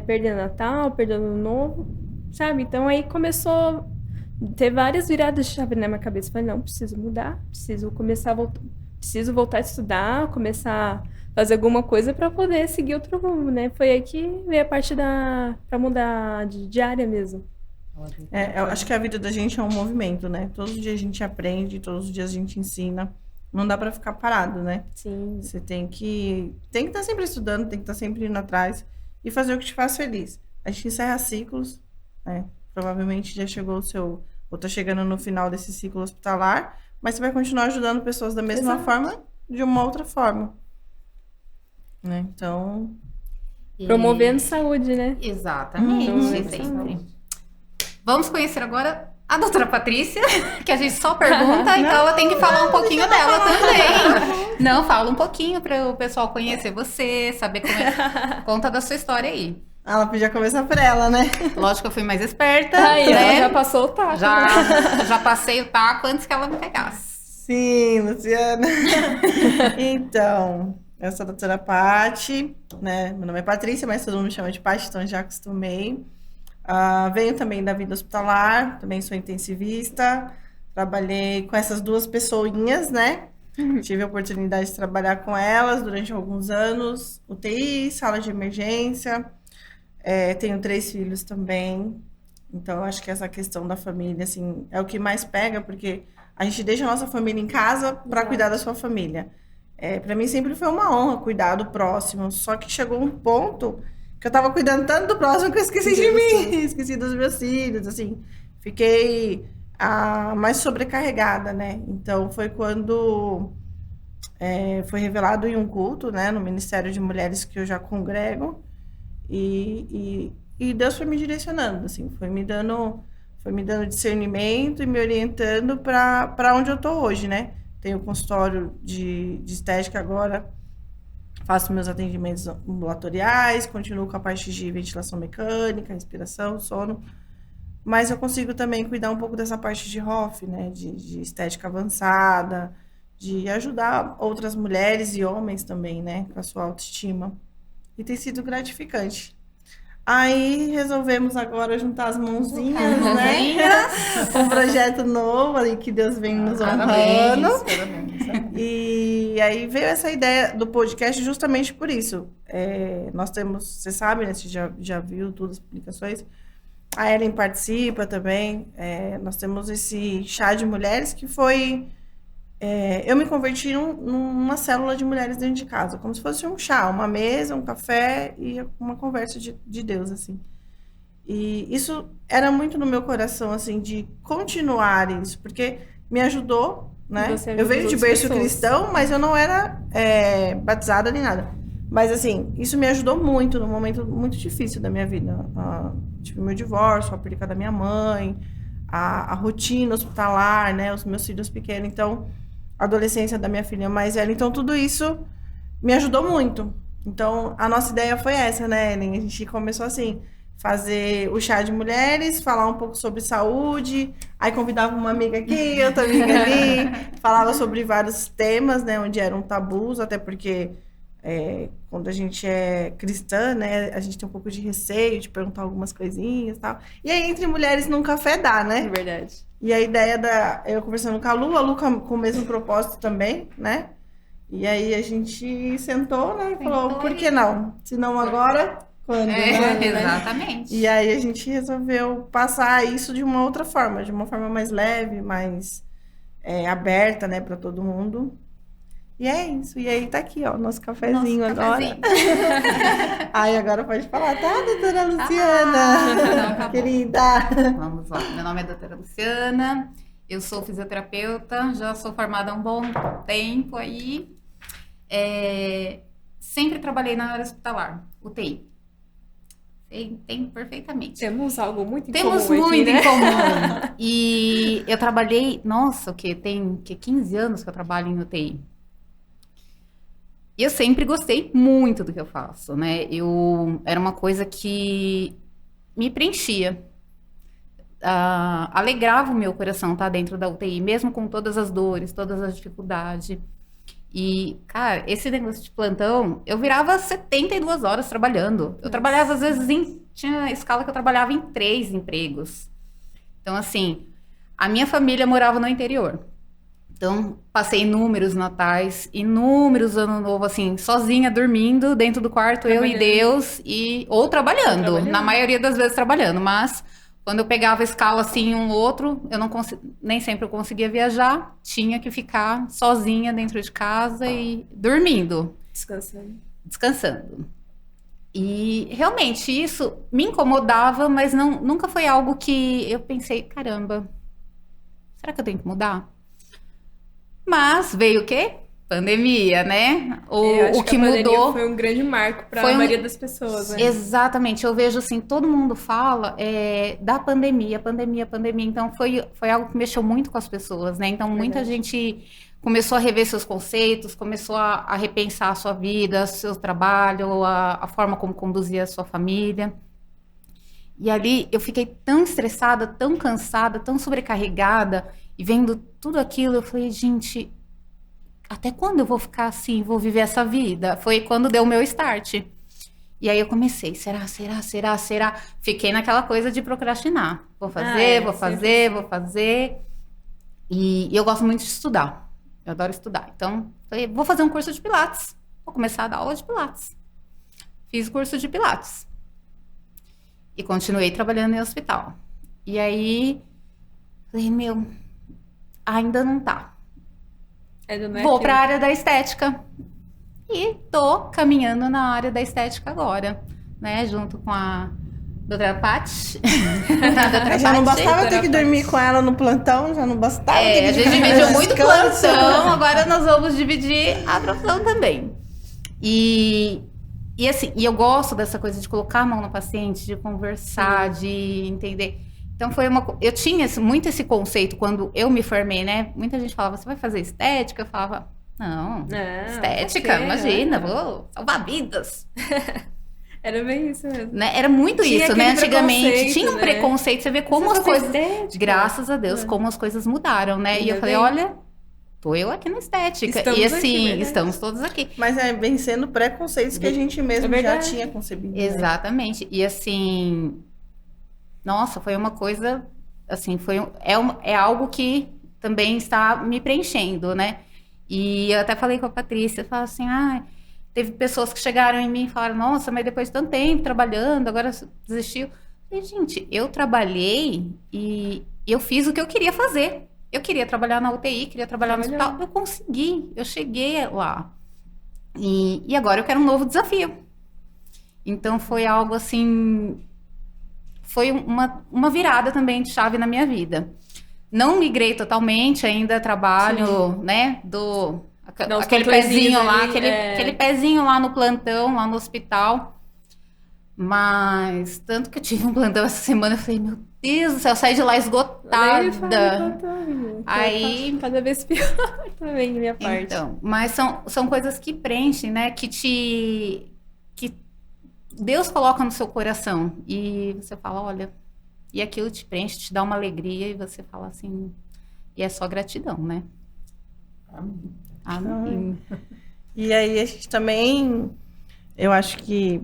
Speaker 4: Perdendo Natal, perdendo Ano Novo, sabe? Então aí começou a ter várias viradas de chave na minha cabeça. Falei, não, preciso mudar, preciso voltar a estudar, começar a fazer alguma coisa pra poder seguir outro rumo, né? Foi aí que veio a parte pra mudar de área mesmo.
Speaker 2: Eu acho que a vida da gente é um movimento, né? Todos os dias a gente aprende, todos os dias a gente ensina. Não dá pra ficar parado, né?
Speaker 4: Sim.
Speaker 2: Você tem que estar sempre estudando, tem que estar sempre indo atrás e fazer o que te faz feliz. A gente encerra ciclos, né? Provavelmente já chegou ou tá chegando no final desse ciclo hospitalar, mas você vai continuar ajudando pessoas da mesma forma, de uma outra forma. Né? Então...
Speaker 4: Promovendo saúde, né?
Speaker 1: Exatamente, sempre. Vamos conhecer agora a doutora Patrícia, que a gente só pergunta, então ela tem que falar um pouquinho dela também. Não, fala um pouquinho para o pessoal conhecer você, saber como é. Conta da sua história aí.
Speaker 2: Ela podia começar por ela, né?
Speaker 1: Lógico que eu fui mais esperta,
Speaker 4: Aí,
Speaker 1: né?
Speaker 4: ela já passou o taco.
Speaker 1: Já passei o taco antes que ela me pegasse.
Speaker 2: Sim, Luciana. Então, eu sou a doutora Paty, né? Meu nome é Patrícia, mas todo mundo me chama de Paty, então já acostumei. Venho também da vida hospitalar, também sou intensivista, trabalhei com essas duas pessoinhas, né? Tive a oportunidade de trabalhar com elas durante alguns anos, UTI, sala de emergência, tenho 3 filhos também, então eu acho que essa questão da família, assim, é o que mais pega, porque a gente deixa a nossa família em casa para cuidar da sua família. Para mim sempre foi uma honra cuidar do próximo, só que chegou um ponto que eu tava cuidando tanto do próximo que eu esqueci de mim, esqueci dos meus filhos, assim. Fiquei a mais sobrecarregada, né? Então, foi quando foi revelado em um culto, né? No Ministério de Mulheres que eu já congrego. E Deus foi me direcionando, assim. Foi me dando discernimento e me orientando para onde eu tô hoje, né? Tenho consultório de estética agora. Faço meus atendimentos ambulatoriais, continuo com a parte de ventilação mecânica, respiração, sono. Mas eu consigo também cuidar um pouco dessa parte de HOF, né? De estética avançada, de ajudar outras mulheres e homens também, né? Com a sua autoestima. E tem sido gratificante. Aí resolvemos agora juntar as mãozinhas, né? Um projeto novo aí que Deus vem nos honrando.
Speaker 1: Parabéns.
Speaker 2: E aí veio essa ideia do podcast justamente por isso. Nós temos, você sabe, né? Você já viu todas as publicações. A Ellen participa também. Nós temos esse chá de mulheres que foi... eu me converti numa célula de mulheres dentro de casa, como se fosse um chá, uma mesa, um café e uma conversa de Deus, assim. E isso era muito no meu coração, assim, de continuar isso, porque me ajudou, né? Eu venho de berço cristão, mas eu não era batizada nem nada. Mas, assim, isso me ajudou muito num momento muito difícil da minha vida. Tive meu divórcio, a perca da minha mãe, a rotina hospitalar, né? Os meus filhos pequenos, então... a adolescência da minha filha mais velha. Então, tudo isso me ajudou muito. Então, a nossa ideia foi essa, né, Ellen? A gente começou assim, fazer o chá de mulheres, falar um pouco sobre saúde, aí convidava uma amiga aqui, outra amiga ali, falava sobre vários temas, né, onde eram tabus, até porque quando a gente é cristã, né, a gente tem um pouco de receio de perguntar algumas coisinhas e tal. E aí, entre mulheres, num café dá, né?
Speaker 4: É verdade.
Speaker 2: E a ideia eu conversando com a Lu com o mesmo propósito também, né? E aí a gente sentou, né? E falou, por que não? Se não agora, quando? Né?
Speaker 1: Exatamente.
Speaker 2: E aí a gente resolveu passar isso de uma outra forma, de uma forma mais leve, mais aberta, né, para todo mundo. E é isso. E aí tá aqui, ó, nosso cafezinho agora. Aí agora pode falar, tá, doutora Luciana?
Speaker 1: Tá
Speaker 2: Querida.
Speaker 1: Vamos lá. Meu nome é doutora Luciana. Eu sou fisioterapeuta, já sou formada há um bom tempo aí. Sempre trabalhei na área hospitalar, UTI. Entendo perfeitamente.
Speaker 4: Temos algo muito em
Speaker 1: Temos
Speaker 4: comum
Speaker 1: muito
Speaker 4: aqui, né?
Speaker 1: em comum. E eu trabalhei, nossa, tem 15 anos que eu trabalho em UTI. E eu sempre gostei muito do que eu faço, né? Era uma coisa que me preenchia. Alegrava o meu coração estar dentro da UTI, mesmo com todas as dores, todas as dificuldades. E, cara, esse negócio de plantão, eu virava 72 horas trabalhando. Eu trabalhava, às vezes, tinha escala que eu trabalhava em 3 empregos. Então, assim, a minha família morava no interior. Então, passei inúmeros natais, inúmeros ano novo, assim, sozinha, dormindo dentro do quarto, eu e Deus, ou trabalhando, na maioria das vezes trabalhando, mas quando eu pegava escala assim, um outro, nem sempre eu conseguia viajar, tinha que ficar sozinha dentro de casa e dormindo. Descansando. E realmente isso me incomodava, mas nunca foi algo que eu pensei, caramba, será que eu tenho que mudar? Mas veio o quê? Pandemia, né? O que mudou
Speaker 4: foi um grande marco para a maioria das pessoas, né?
Speaker 1: Exatamente. Eu vejo assim, todo mundo fala da pandemia. Então foi algo que mexeu muito com as pessoas, né? Então muita gente começou a rever seus conceitos, começou a repensar a sua vida, seu trabalho, a forma como conduzia a sua família. E ali eu fiquei tão estressada, tão cansada, tão sobrecarregada, e vendo tudo aquilo, eu falei, gente, até quando eu vou ficar assim, vou viver essa vida? Foi quando deu o meu start. E aí eu comecei, será? Fiquei naquela coisa de procrastinar. Vou fazer. E eu gosto muito de estudar. Eu adoro estudar. Então, falei, vou fazer um curso de Pilates. Vou começar a dar aula de Pilates. Fiz o curso de Pilates. E continuei trabalhando em hospital. E aí, falei, ainda não tá. Vou para a área da estética. E tô caminhando na área da estética agora, né? Junto com a Doutora Paty.
Speaker 2: Já não bastava ter que dormir com ela no plantão, já não bastava ter que
Speaker 1: A gente dividiu muito plantão, agora nós vamos dividir a profissão também. E assim, eu gosto dessa coisa de colocar a mão no paciente, de conversar, de entender. Então eu tinha muito esse conceito quando eu me formei, né? Muita gente falava, você vai fazer estética? Eu falava, não, estética, imagina, vou salvar vidas.
Speaker 4: Era bem isso mesmo.
Speaker 1: Né? Era muito
Speaker 4: Tinha
Speaker 1: isso, né?
Speaker 4: aquele
Speaker 1: Antigamente tinha um
Speaker 4: né?
Speaker 1: preconceito, você vê como
Speaker 4: Você
Speaker 1: as
Speaker 4: vai
Speaker 1: coisas,
Speaker 4: fazer estética?
Speaker 1: graças a Deus, como as coisas mudaram, né? E eu falei, olha, tô eu aqui na estética.
Speaker 4: Estamos
Speaker 1: e
Speaker 4: aqui,
Speaker 1: assim,
Speaker 4: verdade.
Speaker 1: estamos todos aqui.
Speaker 2: Mas é vencendo preconceitos que a gente mesmo já
Speaker 4: verdade.
Speaker 2: tinha concebido. Né?
Speaker 1: Exatamente. E assim, nossa, foi uma coisa, assim, é algo que também está me preenchendo, né? E eu até falei com a Patrícia, eu falei assim, teve pessoas que chegaram em mim e falaram, nossa, mas depois de tanto tempo trabalhando, agora desistiu. Eu falei, gente, eu trabalhei e eu fiz o que eu queria fazer. Eu queria trabalhar na UTI, queria trabalhar no hospital. Eu consegui, eu cheguei lá. E agora eu quero um novo desafio. Então foi algo assim, foi uma virada também de chave na minha vida. Não migrei totalmente, ainda trabalho, né, aquele pezinho lá, aquele pezinho lá no plantão, lá no hospital. Mas, tanto que eu tive um plantão essa semana, eu falei, meu Deus do céu, eu saí de lá esgotada. Aí,
Speaker 4: cada vez pior também, minha parte.
Speaker 1: Então, mas são coisas que preenchem, né, que Deus coloca no seu coração. E você fala, olha, e aquilo te preenche, te dá uma alegria, e você fala assim, e é só gratidão, né? Amém.
Speaker 2: E aí a gente também, eu acho que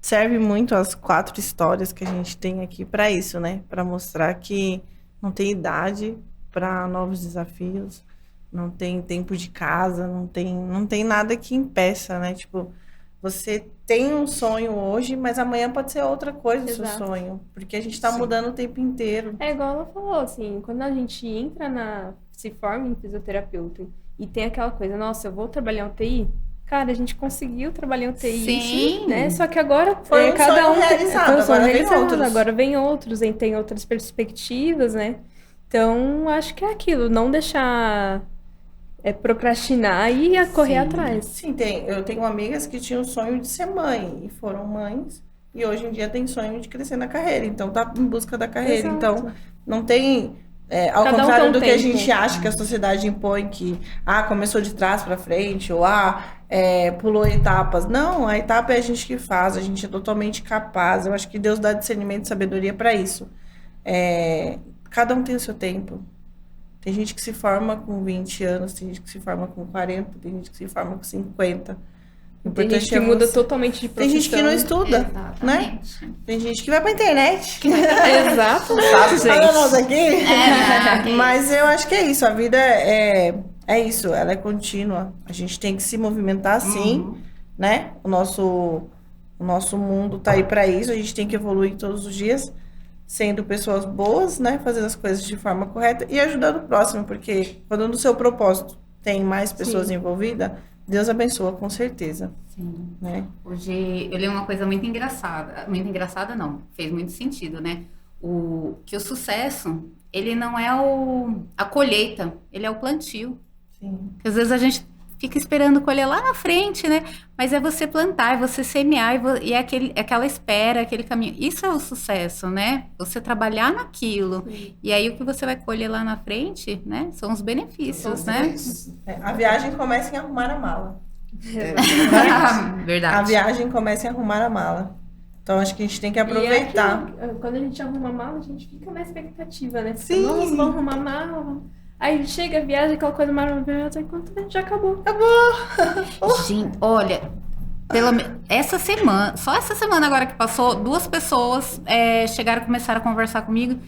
Speaker 2: serve muito as 4 histórias que a gente tem aqui para isso, né? Para mostrar que não tem idade para novos desafios, não tem tempo de casa, não tem nada que impeça, né? Tipo, você tem um sonho hoje, mas amanhã pode ser outra coisa o seu sonho, porque a gente tá mudando o tempo inteiro.
Speaker 4: É igual ela falou, assim, quando a gente se forma em fisioterapeuta e tem aquela coisa, nossa, eu vou trabalhar em UTI, cara, a gente conseguiu trabalhar em UTI,
Speaker 1: Sim.
Speaker 4: né? Só que agora
Speaker 2: foi
Speaker 4: cada
Speaker 2: sonho
Speaker 4: um
Speaker 2: realizado,
Speaker 4: agora vem outros, tem outras perspectivas, né? Então, acho que é aquilo, não deixar procrastinar e correr atrás.
Speaker 2: Sim, eu tenho amigas que tinham o sonho de ser mãe e foram mães e hoje em dia tem sonho de crescer na carreira, então tá em busca da carreira.
Speaker 4: Exato.
Speaker 2: Então não tem, ao
Speaker 4: Cada um
Speaker 2: contrário
Speaker 4: tem um
Speaker 2: do que a
Speaker 4: tempo.
Speaker 2: gente acha que a sociedade impõe que começou de trás para frente ou pulou etapas. Não, a etapa é a gente que faz, a gente é totalmente capaz. Eu acho que Deus dá discernimento e sabedoria para isso. Cada um tem o seu tempo. Tem gente que se forma com 20 anos, tem gente que se forma com 40, tem gente que se forma com 50.
Speaker 4: Tem gente que muda totalmente de profissão.
Speaker 2: Tem gente que não estuda, né? Tem gente que vai pra internet.
Speaker 4: Exato, gente.
Speaker 2: Olha nós aqui. Mas eu acho que é isso, a vida é isso, ela é contínua. A gente tem que se movimentar assim, né? O nosso mundo tá aí pra isso, a gente tem que evoluir todos os dias. Sendo pessoas boas, né? Fazendo as coisas de forma correta e ajudando o próximo, porque quando no seu propósito tem mais pessoas envolvidas, Deus abençoa com certeza.
Speaker 1: Sim.
Speaker 2: Né?
Speaker 1: Hoje eu li uma coisa muito engraçada não, fez muito sentido, né? Que o sucesso, ele não é a colheita, ele é o plantio.
Speaker 2: Sim.
Speaker 1: Porque às vezes a gente fica esperando colher lá na frente, né? Mas é você plantar, é você semear, e é aquela espera, aquele caminho. Isso é o sucesso, né? Você trabalhar naquilo.
Speaker 4: Sim.
Speaker 1: E aí o que você vai colher lá na frente, né? São os benefícios, né?
Speaker 2: A viagem começa em arrumar a mala.
Speaker 1: Verdade.
Speaker 2: A viagem começa em arrumar a mala. Então acho que a gente tem que aproveitar.
Speaker 4: Quando a gente arruma a mala, a gente fica na expectativa, né?
Speaker 2: Sim.
Speaker 4: Nossa, vamos arrumar a mala. Aí chega a viagem, aquela coisa maravilhosa, enquanto a gente já acabou.
Speaker 1: Gente, olha, só essa semana agora que passou, 2 pessoas chegaram e começaram a conversar comigo.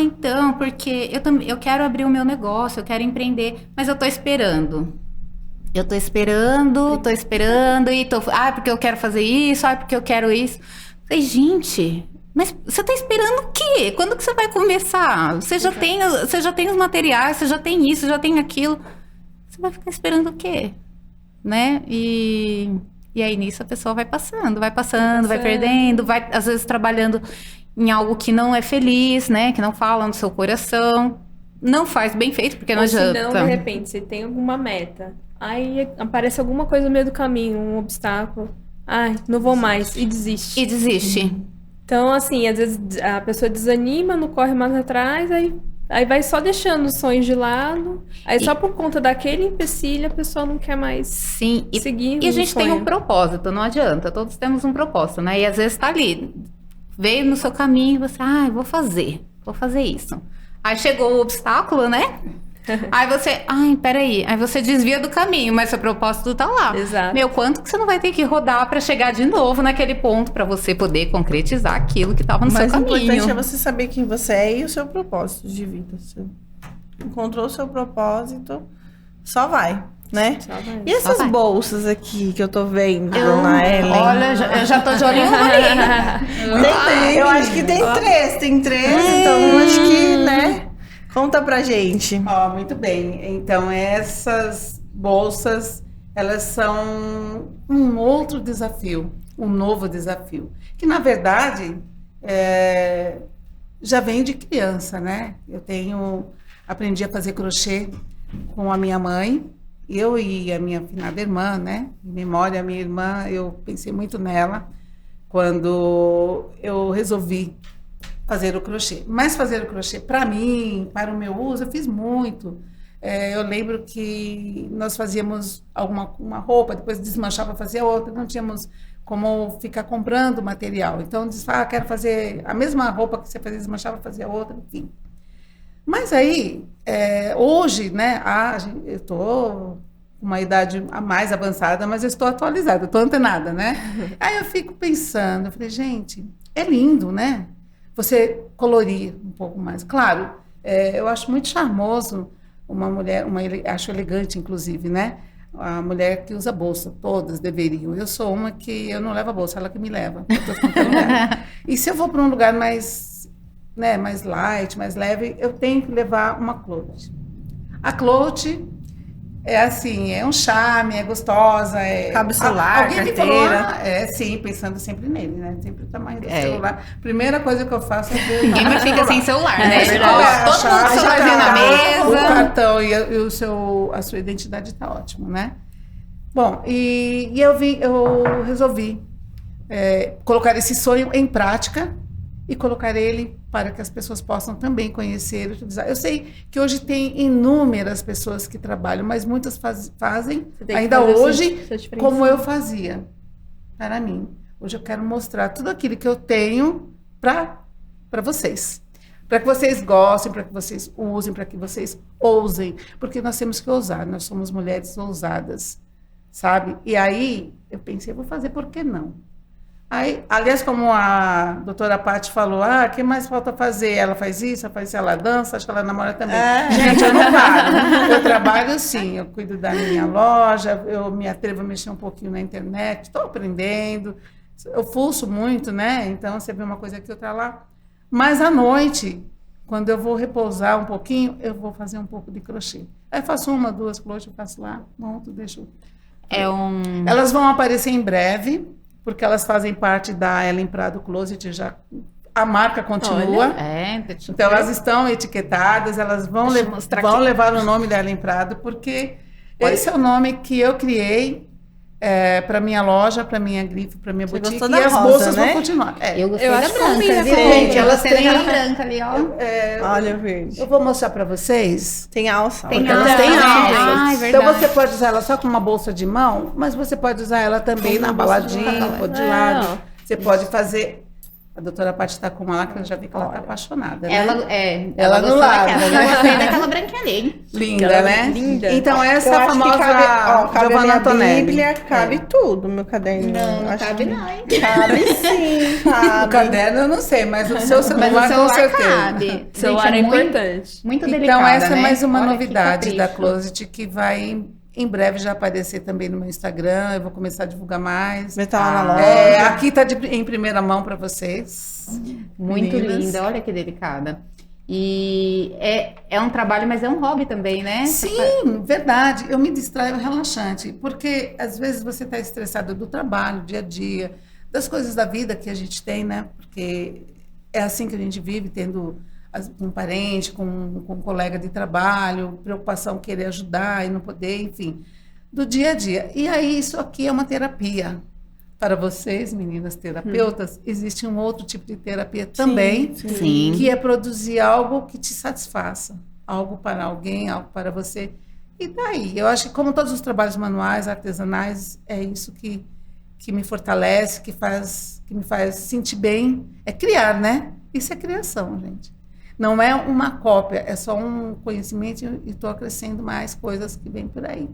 Speaker 1: Então, porque eu quero abrir o meu negócio, eu quero empreender, mas eu tô esperando. Eu tô esperando, e porque eu quero fazer isso, porque eu quero isso. Falei, gente, mas você tá esperando o quê? Quando que você vai começar? Você já tem os materiais, você já tem isso, já tem aquilo. Você vai ficar esperando o quê? Né? E E aí nisso a pessoa vai passando, vai perdendo, vai às vezes trabalhando em algo que não é feliz, né? Que não fala no seu coração. Não faz bem feito, porque não
Speaker 4: Ou
Speaker 1: adianta.
Speaker 4: se não, de repente, você tem alguma meta. Aí aparece alguma coisa no meio do caminho, um obstáculo. Ai, não vou mais. E desiste.
Speaker 1: E desiste.
Speaker 4: Então, assim, às vezes a pessoa desanima, não corre mais atrás, aí vai só deixando os sonhos de lado. Aí só por conta daquele empecilho, a pessoa não quer mais
Speaker 1: Sim,
Speaker 4: seguir
Speaker 1: e a
Speaker 4: o
Speaker 1: gente tem
Speaker 4: sonho.
Speaker 1: um propósito, não adianta. Todos temos um propósito, né? E às vezes tá ali, veio no seu caminho, você, vou fazer isso. Aí chegou o obstáculo, né? Aí você, peraí. Aí você desvia do caminho, mas seu propósito tá lá.
Speaker 4: Exato.
Speaker 1: Meu, quanto que você não vai ter que rodar pra chegar de novo naquele ponto pra você poder concretizar aquilo que tava no seu
Speaker 2: Mas o
Speaker 1: caminho.
Speaker 2: importante é você saber quem você é e o seu propósito de vida. Você encontrou o seu propósito, só vai, né?
Speaker 4: Só vai.
Speaker 2: E essas
Speaker 1: vai.
Speaker 2: bolsas aqui que eu tô vendo, dona Ellen?
Speaker 1: Olha, eu já tô de olho em uma aí.
Speaker 2: Eu acho que tem três, então eu acho que, né? Conta pra gente.
Speaker 3: Ó, muito bem. Então, essas bolsas, elas são um outro desafio, um novo desafio. Que, na verdade, já vem de criança, né? Aprendi a fazer crochê com a minha mãe, eu e a minha finada irmã, né? Em memória, a minha irmã, eu pensei muito nela quando eu resolvi fazer o crochê. Mas fazer o crochê para mim, para o meu uso, eu fiz muito. Eu lembro que nós fazíamos uma roupa, depois desmanchava, fazia outra, não tínhamos como ficar comprando material. Então, quero fazer a mesma roupa que você fazia, desmanchava, fazia outra, enfim. Mas aí, hoje, né, eu estou com uma idade mais avançada, mas eu estou atualizada, estou antenada, né? Aí eu fico pensando, eu falei, gente, é lindo, né? Você colorir um pouco mais. Claro, eu acho muito charmoso uma mulher, acho elegante, inclusive, né? A mulher que usa bolsa, todas deveriam. Eu sou uma que eu não levo a bolsa, ela que me leva. E se eu vou para um lugar mais, né, mais light, mais leve, eu tenho que levar uma cloche. A cloche é assim, é um charme, é gostosa.
Speaker 2: Cabe o celular,
Speaker 3: alguém me
Speaker 2: carteira.
Speaker 3: falou, sim, pensando sempre nele, né? Sempre o tamanho do celular. Primeira coisa que eu faço é ver.
Speaker 1: Ninguém mais fica sem celular, né?
Speaker 2: verdade.
Speaker 1: Todo mundo com o celularzinho na mesa.
Speaker 3: O cartão e a sua identidade está ótimo, né? Bom, e eu resolvi colocar esse sonho em prática e colocar ele para que as pessoas possam também conhecer, utilizar. Eu sei que hoje tem inúmeras pessoas que trabalham, mas muitas fazem ainda hoje como eu fazia para mim. Hoje eu quero mostrar tudo aquilo que eu tenho para vocês. Para que vocês gostem, para que vocês usem, para que vocês ousem. Porque nós temos que ousar, nós somos mulheres ousadas, sabe? E aí eu pensei, vou fazer, por que não? Aí, aliás, como a doutora Paty falou, o que mais falta fazer? Ela faz isso, ela dança, acho que ela namora também. Gente, eu não paro. Eu trabalho sim, eu cuido da minha loja, eu me atrevo a mexer um pouquinho na internet, estou aprendendo, eu fuço muito, né? Então, você vê uma coisa aqui, outra lá. Mas à noite, quando eu vou repousar um pouquinho, eu vou fazer um pouco de crochê. Aí faço 1, 2 cloches, eu faço lá, monto, deixo. Elas vão aparecer em breve, porque elas fazem parte da Ellen Prado Closet, já a marca continua. Então elas estão etiquetadas, elas vão levar o nome da Ellen Prado, porque esse é o nome que eu criei para minha loja, para minha grife, para minha boutique, e as bolsas vão continuar.
Speaker 1: Eu gostei
Speaker 4: Eu
Speaker 1: da
Speaker 4: acho
Speaker 1: branca,
Speaker 4: combina
Speaker 1: viu?
Speaker 4: com
Speaker 1: Gente,
Speaker 3: elas
Speaker 1: elas têm
Speaker 3: têm-
Speaker 1: aquela branca ali, ó.
Speaker 2: Olha, verde.
Speaker 3: Eu vou mostrar para vocês.
Speaker 2: Tem alça.
Speaker 1: Tem
Speaker 2: Porque
Speaker 1: alça.
Speaker 2: elas têm alça.
Speaker 1: Ah, é
Speaker 3: Então
Speaker 1: verdade.
Speaker 3: você pode usar ela só com uma bolsa de mão, mas você pode usar ela também na baladinha, pode de lado. Você pode fazer. A doutora Paty está com uma lá que eu já vi que ela está apaixonada, né?
Speaker 1: Ela
Speaker 3: no
Speaker 1: gostou
Speaker 3: lado,
Speaker 1: daquela.
Speaker 3: né?
Speaker 1: Eu gostei daquela branquinha ali.
Speaker 3: Linda,
Speaker 4: Ela
Speaker 3: né?
Speaker 4: é linda.
Speaker 3: Então essa
Speaker 2: Eu acho que
Speaker 3: famosa
Speaker 2: cabe a
Speaker 3: Giovanna
Speaker 2: minha
Speaker 3: Antonelli.
Speaker 2: Bíblia, cabe tudo, meu caderno.
Speaker 1: Não
Speaker 2: Acho
Speaker 1: cabe
Speaker 2: que
Speaker 1: não, hein?
Speaker 2: Cabe sim,
Speaker 3: O
Speaker 2: cabe.
Speaker 3: caderno eu não sei, mas o seu
Speaker 1: Mas
Speaker 3: celular,
Speaker 1: o celular
Speaker 3: com certeza.
Speaker 1: cabe.
Speaker 4: Celular
Speaker 1: Gente,
Speaker 4: é importante.
Speaker 1: Muito
Speaker 3: Então
Speaker 1: delicada,
Speaker 3: essa é
Speaker 1: né?
Speaker 3: mais uma
Speaker 1: Olha que
Speaker 3: novidade da
Speaker 1: capricho.
Speaker 3: Closet que vai em breve já aparecer também no meu Instagram. Eu vou começar a divulgar mais.
Speaker 2: Vai estar lá na loja.
Speaker 3: Aqui está em primeira mão para vocês.
Speaker 1: Muito
Speaker 3: Meninas.
Speaker 1: linda, olha que delicada. E é um trabalho, mas é um hobby também, né?
Speaker 3: Sim, verdade. Eu me distraio relaxante, porque às vezes você está estressado do trabalho, dia a dia, das coisas da vida que a gente tem, né? Porque é assim que a gente vive, tendo um parente, com um colega de trabalho, preocupação, querer ajudar e não poder, enfim, do dia a dia. E aí isso aqui é uma terapia. Para vocês, meninas terapeutas, existe um outro tipo de terapia também,
Speaker 1: Sim.
Speaker 3: que é produzir algo que te satisfaça. Algo para alguém, algo para você. E daí, eu acho que como todos os trabalhos manuais, artesanais, é isso que me fortalece, que me faz sentir bem. É criar, né? Isso é criação, gente. Não é uma cópia, é só um conhecimento e estou acrescendo mais coisas que vêm por aí.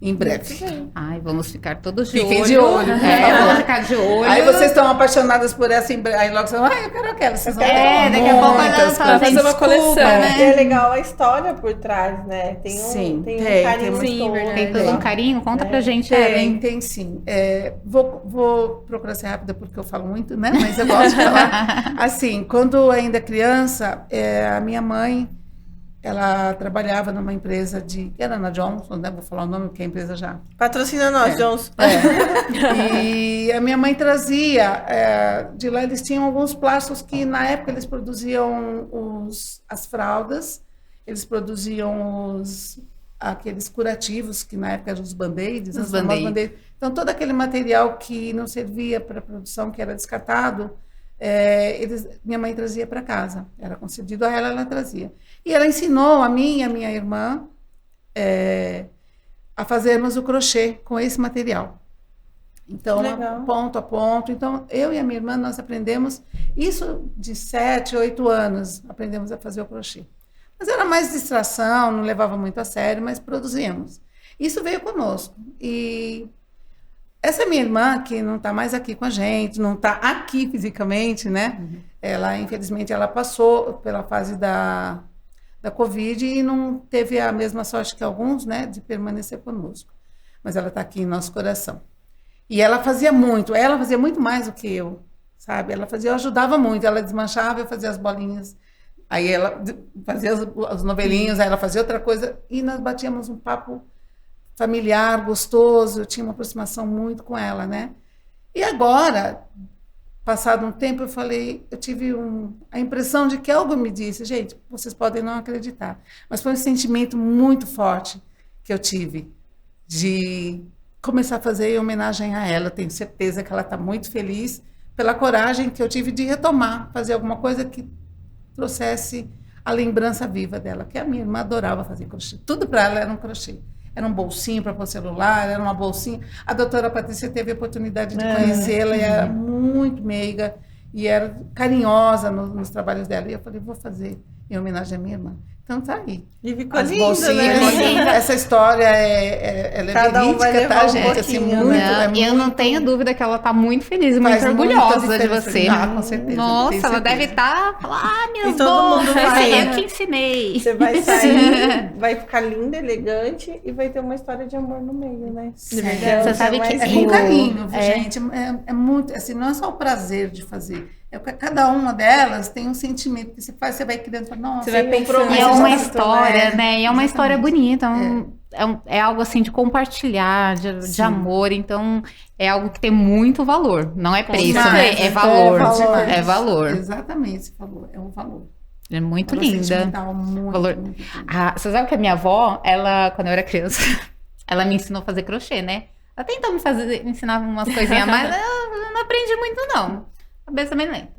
Speaker 3: Em breve.
Speaker 1: Ai, vamos ficar todos de
Speaker 3: Fiquem
Speaker 1: olho.
Speaker 3: de olho.
Speaker 1: Vamos ficar de olho.
Speaker 3: Aí vocês estão apaixonadas por essa, aí logo você fala, eu quero aquela. Vocês vão ter
Speaker 1: daqui a pouco ela
Speaker 3: muitas
Speaker 1: fala,
Speaker 3: coisas.
Speaker 1: gente,
Speaker 4: fazer uma coleção,
Speaker 1: né?
Speaker 2: E é legal a história por trás, né? Tem
Speaker 3: Sim,
Speaker 2: um
Speaker 3: tem
Speaker 2: carinho
Speaker 4: sim,
Speaker 2: todo,
Speaker 4: verdade.
Speaker 1: Tem todo um carinho? Conta pra gente,
Speaker 3: Tem,
Speaker 1: Ellen.
Speaker 3: tem sim. Vou procurar ser rápida porque eu falo muito, né? Mas eu gosto de falar. Assim, quando ainda criança, a minha mãe, ela trabalhava numa empresa era na Johnson, né? Vou falar o nome porque a empresa já...
Speaker 2: Patrocina nós, Johnson.
Speaker 3: E a minha mãe trazia, de lá eles tinham alguns plásticos que na época eles produziam as fraldas, eles produziam aqueles curativos que na época eram os band-aids,
Speaker 1: Os band-aids.
Speaker 3: Então todo aquele material que não servia para produção, que era descartado, minha mãe trazia para casa, era concedido a ela, ela trazia. E ela ensinou a mim e a minha irmã a fazermos o crochê com esse material. Então, ponto a ponto. Então, eu e a minha irmã, nós aprendemos isso de 7, 8 anos, aprendemos a fazer o crochê. Mas era mais distração, não levava muito a sério, mas produzíamos. Isso veio conosco. E essa minha irmã, que não está mais aqui com a gente, não está aqui fisicamente, né? Uhum. Ela, infelizmente, ela passou pela fase da Covid e não teve a mesma sorte que alguns, né? De permanecer conosco. Mas ela está aqui em nosso coração. E ela fazia muito mais do que eu, sabe? Eu ajudava muito, ela desmanchava, eu fazia as bolinhas. Aí ela fazia os novelinhos, aí ela fazia outra coisa e nós batíamos um papo familiar, gostoso, eu tinha uma aproximação muito com ela, né? E agora, passado um tempo, eu tive a impressão de que algo me disse, gente, vocês podem não acreditar, mas foi um sentimento muito forte que eu tive de começar a fazer em homenagem a ela. Tenho certeza que ela está muito feliz pela coragem que eu tive de retomar, fazer alguma coisa que trouxesse a lembrança viva dela, que a minha irmã adorava fazer crochê. Tudo para ela era um crochê. Era um bolsinho para pôr celular, era uma bolsinha. A doutora Patrícia teve a oportunidade de conhecê-la, e era muito meiga e era carinhosa nos trabalhos dela. E eu falei, vou fazer em homenagem à minha irmã. Então tá aí.
Speaker 2: E ficou lindo,
Speaker 3: né? Essa história ela é
Speaker 2: cada
Speaker 3: verídica,
Speaker 2: um vai
Speaker 3: tá,
Speaker 2: um
Speaker 3: gente? Assim,
Speaker 1: muito, eu não tenho dúvida que ela tá muito feliz e muito orgulhosa de você.
Speaker 3: Com certeza.
Speaker 1: Nossa, ela deve estar minhas
Speaker 2: todo mundo vai,
Speaker 1: eu que ensinei.
Speaker 2: Você vai sair, vai ficar linda, elegante e vai ter uma história de amor no meio, né?
Speaker 1: Você sabe que
Speaker 3: é com carinho, gente. É muito, assim, não é só o prazer de fazer. Cada uma delas tem um sentimento que você faz, você vai criando, fala, nossa,
Speaker 4: você vai pensando.
Speaker 1: E é uma história, né? E é uma história bonita. É algo assim de compartilhar, de amor. Então, é algo que tem muito valor. Não é preço, né? É valor. É valor.
Speaker 3: Exatamente, é um valor.
Speaker 1: É muito linda. Valor.
Speaker 3: Muito
Speaker 1: você sabe que a minha avó, ela, quando eu era criança, ela me ensinou a fazer crochê, né? Ela tentou me ensinar umas coisinhas, mas eu não aprendi muito, não. Cabeça bem lenta.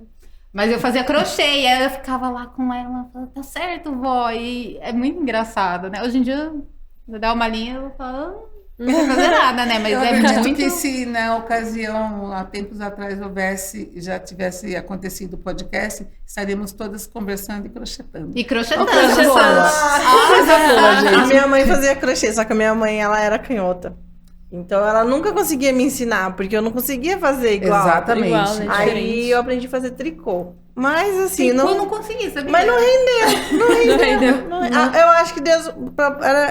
Speaker 1: Mas eu fazia crochê e aí eu ficava lá com ela, falava, tá certo, vó. E é muito engraçado, né? Hoje em dia, eu dar uma linha, eu falo, não sei fazer nada, né? Mas
Speaker 3: eu
Speaker 1: é
Speaker 3: acredito
Speaker 1: muito...
Speaker 3: que se na ocasião, há tempos atrás, já tivesse acontecido o podcast, estaríamos todas conversando e crochetando.
Speaker 1: E crochetando.
Speaker 2: A minha mãe fazia crochê, só que a minha mãe, ela era canhota. Então, ela nunca conseguia me ensinar, porque eu não conseguia fazer igual.
Speaker 3: Exatamente.
Speaker 4: Igual, né?
Speaker 2: Aí, eu aprendi a fazer tricô. Mas, assim,
Speaker 1: eu não consegui, sabia?
Speaker 2: Mas não rendeu. Eu acho que Deus...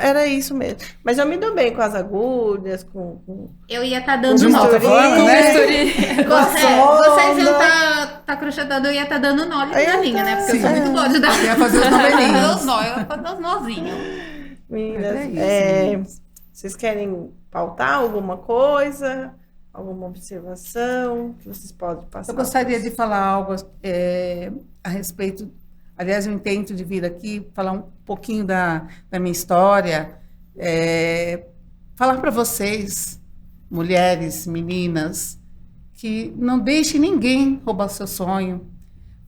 Speaker 2: Era isso mesmo. Mas eu me dou bem com as agulhas, com...
Speaker 1: Eu ia estar dando
Speaker 3: de uma outra forma, né?
Speaker 1: Vocês iam estar tá crochetando, eu ia estar dando nó ali
Speaker 2: Aí
Speaker 1: na
Speaker 2: eu
Speaker 1: linha,
Speaker 2: tá.
Speaker 1: né? Porque eu sou muito boa de dar.
Speaker 3: Eu ia fazer os novelinhos.
Speaker 1: Os nó, eu ia fazer os nozinhos.
Speaker 2: Meninas,
Speaker 3: Mas é isso.
Speaker 2: vocês querem pautar alguma coisa? Alguma observação que vocês podem passar?
Speaker 3: Eu gostaria de falar algo a respeito. Aliás, eu intento de vir aqui falar um pouquinho da minha história, falar para vocês, mulheres, meninas, que não deixem ninguém roubar seu sonho.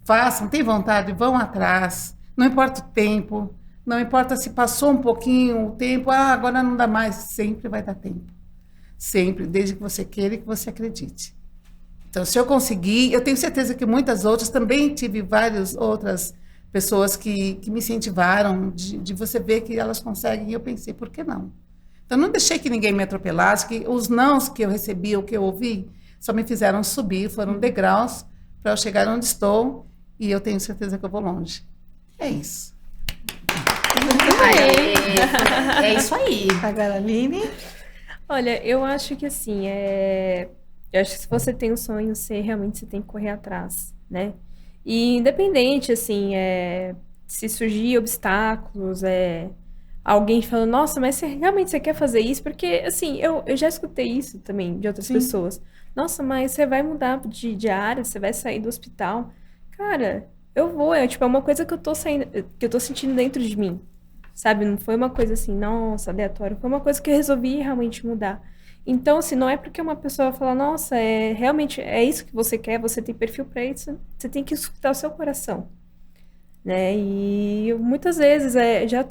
Speaker 3: Façam, tem vontade, vão atrás. Não importa o tempo, não importa se passou um pouquinho o tempo, agora não dá mais, sempre vai dar tempo. Sempre, desde que você queira e que você acredite. Então, se eu conseguir, eu tenho certeza que muitas outras, também tive várias outras pessoas que me incentivaram, de você ver que elas conseguem, e eu pensei, por que não? Então, não deixei que ninguém me atropelasse, que os nãos que eu recebi, o que eu ouvi, só me fizeram subir, foram degraus para eu chegar onde estou, e eu tenho certeza que eu vou longe. É isso.
Speaker 1: É isso aí.
Speaker 2: Agora, Aline?
Speaker 4: Olha, eu acho que assim, eu acho que se você tem um sonho, você realmente tem que correr atrás, né? E independente, assim, se surgir obstáculos, alguém falando, nossa, mas realmente você quer fazer isso? Porque, assim, eu já escutei isso também de outras pessoas. Nossa, mas você vai mudar de área, você vai sair do hospital. Cara, eu vou, é uma coisa que eu tô sentindo dentro de mim. Sabe, não foi uma coisa assim, nossa, aleatória. Foi uma coisa que eu resolvi realmente mudar. Então, assim, não é porque uma pessoa fala, nossa, realmente é isso que você quer, você tem perfil para isso, você tem que escutar o seu coração, né? E eu, muitas vezes, já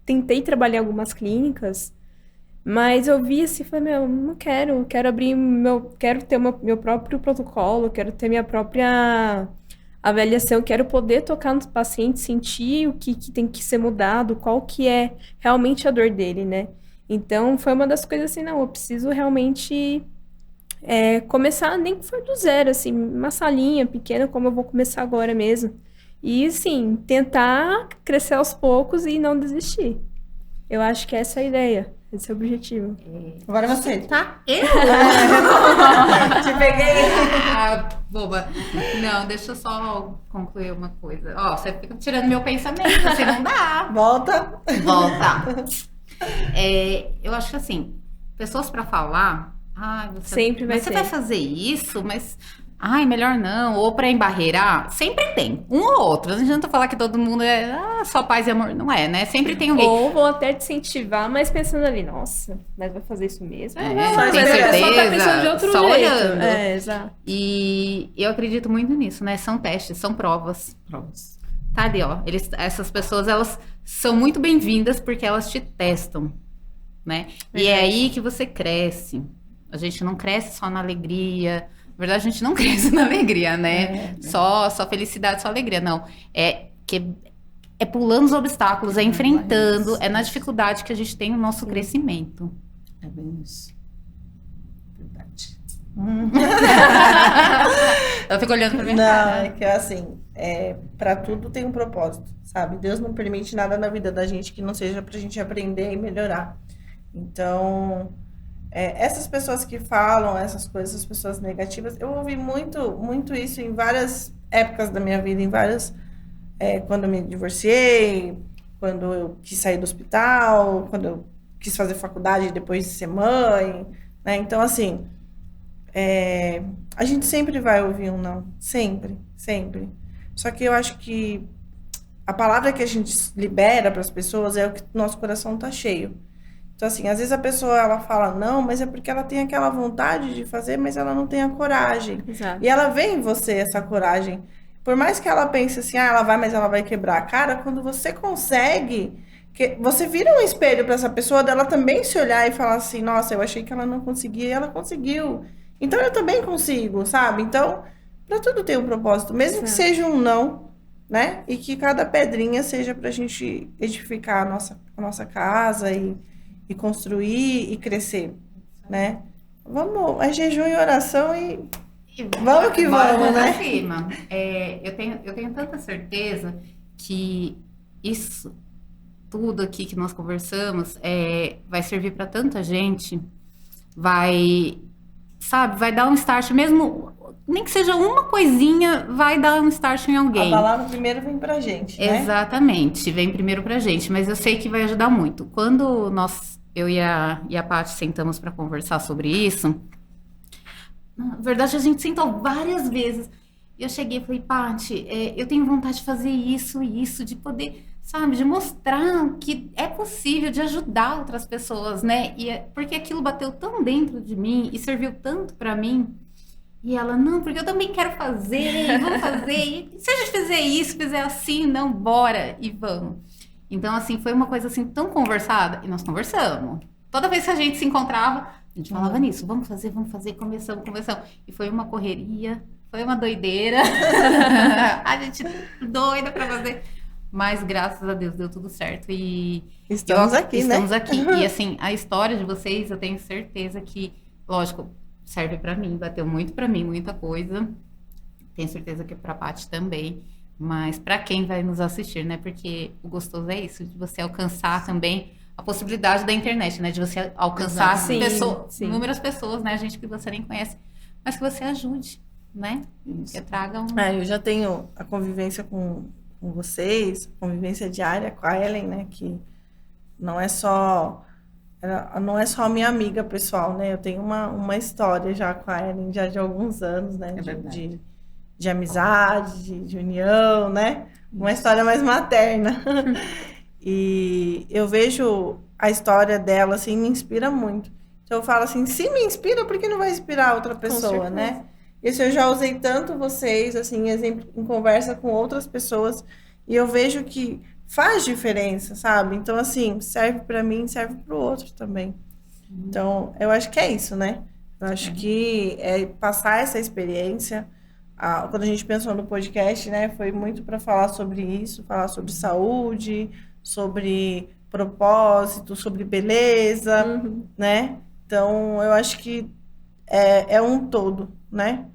Speaker 4: tentei trabalhar em algumas clínicas, mas eu vi assim, falei, não quero abrir quero ter meu próprio protocolo, quero ter minha própria avaliação, quero poder tocar nos pacientes, sentir o que tem que ser mudado, qual que é realmente a dor dele, né? Então, foi uma das coisas assim, não, eu preciso realmente começar, nem que for do zero, assim, uma salinha pequena, como eu vou começar agora mesmo. E, assim, tentar crescer aos poucos e não desistir. Eu acho que essa é a ideia, esse é o objetivo.
Speaker 2: Agora você.
Speaker 1: Tá? Eu?
Speaker 2: Te peguei.
Speaker 1: Ah, boba. Não, deixa eu só concluir uma coisa. Ó, você fica tirando meu pensamento, assim não dá.
Speaker 2: Volta.
Speaker 1: Volta. Eu acho que assim, pessoas pra falar,
Speaker 4: Sempre vai
Speaker 1: você
Speaker 4: ter.
Speaker 1: vai fazer isso, mas melhor não, ou pra embarrear, sempre tem, um ou outro. Não adianta falar que todo mundo só paz e amor, não é, né? Sempre tem alguém.
Speaker 4: Ou vão até te incentivar, mas pensando ali, nossa, mas vai fazer isso mesmo?
Speaker 1: Tem
Speaker 4: Mas a pessoa tá pensando de
Speaker 1: certeza,
Speaker 4: outro
Speaker 1: só
Speaker 4: jeito.
Speaker 1: olhando.
Speaker 4: Exato.
Speaker 1: E eu acredito muito nisso, né? São testes, são provas. Tá ali, ó. Essas pessoas, elas são muito bem-vindas porque elas te testam, né? E é aí que você cresce. A gente não cresce só na alegria. Na verdade, a gente não cresce na alegria, né? Só felicidade, só alegria. Não. É pulando os obstáculos, é enfrentando, é na dificuldade que a gente tem o nosso crescimento.
Speaker 3: É bem isso. Verdade.
Speaker 1: Eu fico olhando pra minha
Speaker 2: Não,
Speaker 1: cara.
Speaker 2: é que assim, para tudo tem um propósito, sabe? Deus não permite nada na vida da gente que não seja pra gente aprender e melhorar. Então, essas pessoas que falam essas coisas, essas pessoas negativas, eu ouvi muito, muito isso em várias épocas da minha vida, em várias, quando eu me divorciei, quando eu quis sair do hospital, quando eu quis fazer faculdade depois de ser mãe, né? Então, assim, a gente sempre vai ouvir um não, sempre, sempre. Só que eu acho que a palavra que a gente libera para as pessoas é o que nosso coração tá cheio. Então, assim, às vezes a pessoa, ela fala não, mas é porque ela tem aquela vontade de fazer, mas ela não tem a coragem.
Speaker 4: Exato.
Speaker 2: E ela vê em você essa coragem. Por mais que ela pense assim, ela vai, mas ela vai quebrar a cara, quando você consegue, você vira um espelho para essa pessoa, dela também se olhar e falar assim, nossa, eu achei que ela não conseguia e ela conseguiu. Então, eu também consigo, sabe? Então, para tudo tem um propósito, mesmo que seja um não, né? E que cada pedrinha seja pra gente edificar a nossa casa e construir e crescer, né? Vamos, é jejum e oração e vamos que vamos, né?
Speaker 1: Cima. Eu tenho tanta certeza que isso tudo aqui que nós conversamos vai servir para tanta gente, vai sabe, vai dar um start mesmo, nem que seja uma coisinha, vai dar um start em alguém.
Speaker 2: A palavra primeiro vem pra gente, né?
Speaker 1: Exatamente, vem primeiro pra gente, mas eu sei que vai ajudar muito. Quando eu e a Paty sentamos para conversar sobre isso, na verdade a gente sentou várias vezes, e eu cheguei e falei, Paty, eu tenho vontade de fazer isso e isso, de poder, sabe, de mostrar que é possível, de ajudar outras pessoas, né? Porque aquilo bateu tão dentro de mim e serviu tanto pra mim. E ela, não, porque eu também quero fazer, vamos fazer. E se a gente fizer isso, fizer assim, não, bora e vamos. Então, assim, foi uma coisa assim tão conversada. E nós conversamos. Toda vez que a gente se encontrava, a gente falava nisso. Vamos fazer, começamos. E foi uma correria, foi uma doideira. A gente doida pra fazer. Mas, graças a Deus, deu tudo certo. E
Speaker 2: Estamos aqui, né?
Speaker 1: Estamos aqui. E, assim, a história de vocês, eu tenho certeza que, lógico, serve pra mim, bateu muito pra mim, muita coisa. Tenho certeza que pra Paty também. Mas pra quem vai nos assistir, né? Porque o gostoso é isso, de você alcançar também a possibilidade da internet, né? De você alcançar inúmeras pessoas, né? Gente que você nem conhece, mas que você ajude, né?
Speaker 3: Isso.
Speaker 1: Que traga
Speaker 2: Eu já tenho a convivência com vocês, a convivência diária com a Ellen, né? Que não é só a minha amiga pessoal, né? Eu tenho uma história já com a Ellen já de alguns anos, né? De amizade, de união, né? Uma história mais materna. E eu vejo a história dela, assim, me inspira muito. Então eu falo assim, se me inspira, por que não vai inspirar outra pessoa, né? Isso eu já usei tanto vocês, assim, exemplo, em conversa com outras pessoas, e eu vejo que faz diferença, sabe? Então, assim, serve pra mim, serve pro outro também. Então, eu acho que é isso, né? Eu acho que é passar essa experiência. Quando a gente pensou no podcast, né, foi muito para falar sobre isso, falar sobre saúde, sobre propósito, sobre beleza, né? Então, eu acho que é um todo, né?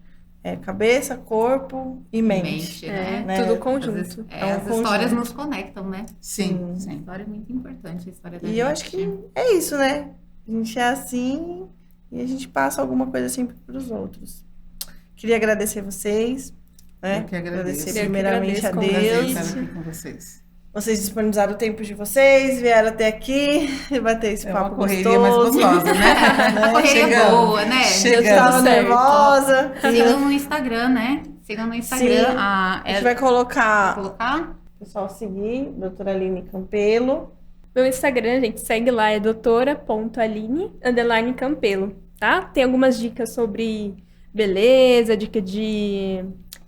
Speaker 2: É cabeça, corpo e mente.
Speaker 1: né?
Speaker 4: Tudo conjunto.
Speaker 1: As histórias nos conectam, né?
Speaker 3: Sim.
Speaker 1: A história é muito importante, a história da
Speaker 2: E
Speaker 1: gente.
Speaker 2: eu acho que é isso, né? A gente é assim e a gente passa alguma coisa sempre para os outros. Queria agradecer vocês, né?
Speaker 3: Eu que agradeço.
Speaker 2: Agradecer primeiramente a
Speaker 4: agradeço,
Speaker 2: Deus.
Speaker 3: Estar aqui com vocês.
Speaker 2: Vocês disponibilizaram o tempo de vocês, vieram até aqui, bater esse
Speaker 3: É uma
Speaker 2: papo
Speaker 3: correria mais
Speaker 2: gostoso.
Speaker 3: gostosa, né?
Speaker 1: A correria
Speaker 3: Chegando.
Speaker 1: boa, né?
Speaker 2: Eu estava nervosa.
Speaker 1: Sigam no Instagram, né? Sigam no Instagram.
Speaker 2: Sim.
Speaker 1: A
Speaker 2: gente vai colocar,
Speaker 1: colocar?
Speaker 2: o pessoal seguir, doutora Aline Campelo.
Speaker 4: Meu Instagram, gente, segue lá, é doutora.aline_Campelo, tá? Tem algumas dicas sobre beleza, dica de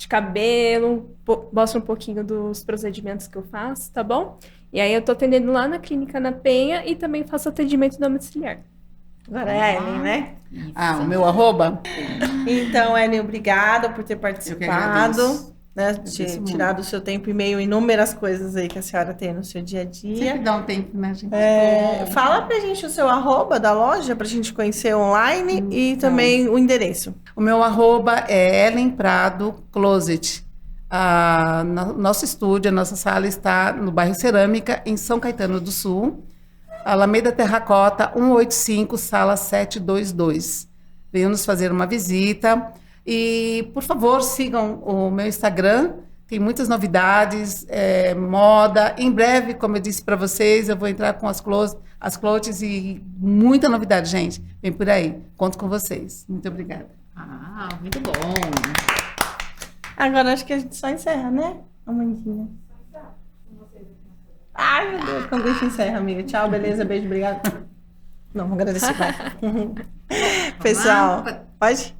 Speaker 4: cabelo, mostra um pouquinho dos procedimentos que eu faço, tá bom? E aí eu tô atendendo lá na clínica na Penha e também faço atendimento domiciliar.
Speaker 2: Agora é a Ellen, né?
Speaker 1: Isso.
Speaker 3: O meu arroba?
Speaker 2: Então, Ellen, obrigada por ter
Speaker 3: Eu que
Speaker 2: participado,
Speaker 3: agradeço.
Speaker 2: né?
Speaker 3: Agradeço muito.
Speaker 2: Tirado o seu tempo e meio inúmeras coisas aí que a senhora tem no seu dia a dia.
Speaker 3: Sempre dá um tempo, né, gente?
Speaker 2: Fala pra gente o seu arroba da loja, pra gente conhecer online e também o endereço.
Speaker 3: O meu arroba é Ellen Prado Closet. Nosso estúdio, a nossa sala está no bairro Cerâmica, em São Caetano do Sul, Alameda Terracota, 185, sala 722. Venham nos fazer uma visita e, por favor, sigam o meu Instagram. Tem muitas novidades, moda. Em breve, como eu disse para vocês, eu vou entrar com as clotes e muita novidade, gente. Vem por aí. Conto com vocês. Muito obrigada.
Speaker 1: Muito bom.
Speaker 2: Agora acho que a gente só encerra, né, Amandinha? Ai, meu Deus, quando a gente encerra, amiga. Tchau, beleza, beijo, obrigado. Não, vou agradecer, vai. Pessoal, pode?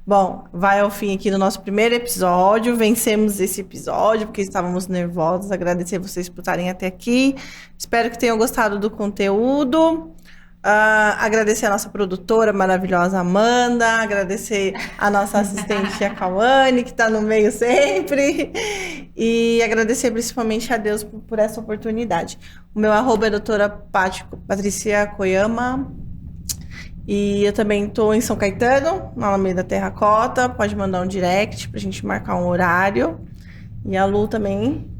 Speaker 2: Bom, vai ao fim aqui do nosso primeiro episódio. Vencemos esse episódio porque estávamos nervosos. Agradecer vocês por estarem até aqui. Espero que tenham gostado do conteúdo. Agradecer a nossa produtora maravilhosa Amanda. Agradecer a nossa assistente a Cauane, que está no meio sempre. E agradecer principalmente a Deus por essa oportunidade. O meu arroba é doutora Patrícia Koyama. E eu também estou em São Caetano, na Alameda Terracota. Pode mandar um direct pra gente marcar um horário. E a Lu também.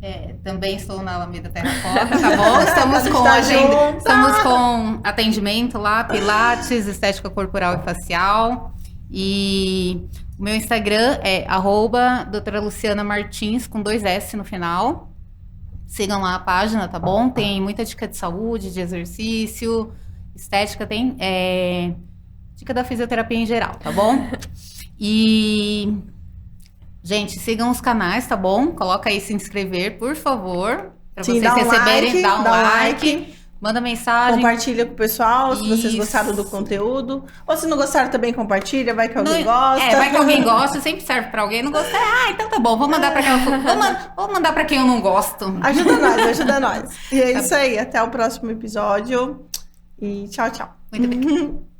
Speaker 1: Também estou na Alameda Terracota, tá bom? Estamos
Speaker 2: gente
Speaker 1: com
Speaker 2: tá
Speaker 1: agenda,
Speaker 2: junta.
Speaker 1: estamos com atendimento lá, pilates, estética corporal e facial. E o meu Instagram é @doutora Luciana Martins, com 2 S no final. Sigam lá a página, tá bom? Tem muita dica de saúde, de exercício, estética, tem dica da fisioterapia em geral, tá bom? E, gente, sigam os canais, tá bom? Coloca aí se inscrever, por favor, para
Speaker 2: Sim,
Speaker 1: vocês
Speaker 2: dá um
Speaker 1: receberem,
Speaker 2: like,
Speaker 1: dá um
Speaker 2: dá um
Speaker 1: like,
Speaker 2: like.
Speaker 1: manda mensagem.
Speaker 2: Compartilha com o pessoal, se vocês
Speaker 1: Isso.
Speaker 2: gostaram do conteúdo. Ou se não gostaram, também compartilha, vai que alguém gosta.
Speaker 1: Vai que alguém gosta, sempre serve pra alguém. Não gosta, então tá bom, vou mandar pra quem vou mandar pra quem eu não gosto.
Speaker 2: Ajuda nós. E é isso aí, até o próximo episódio. E tchau, tchau.
Speaker 1: Muito bem.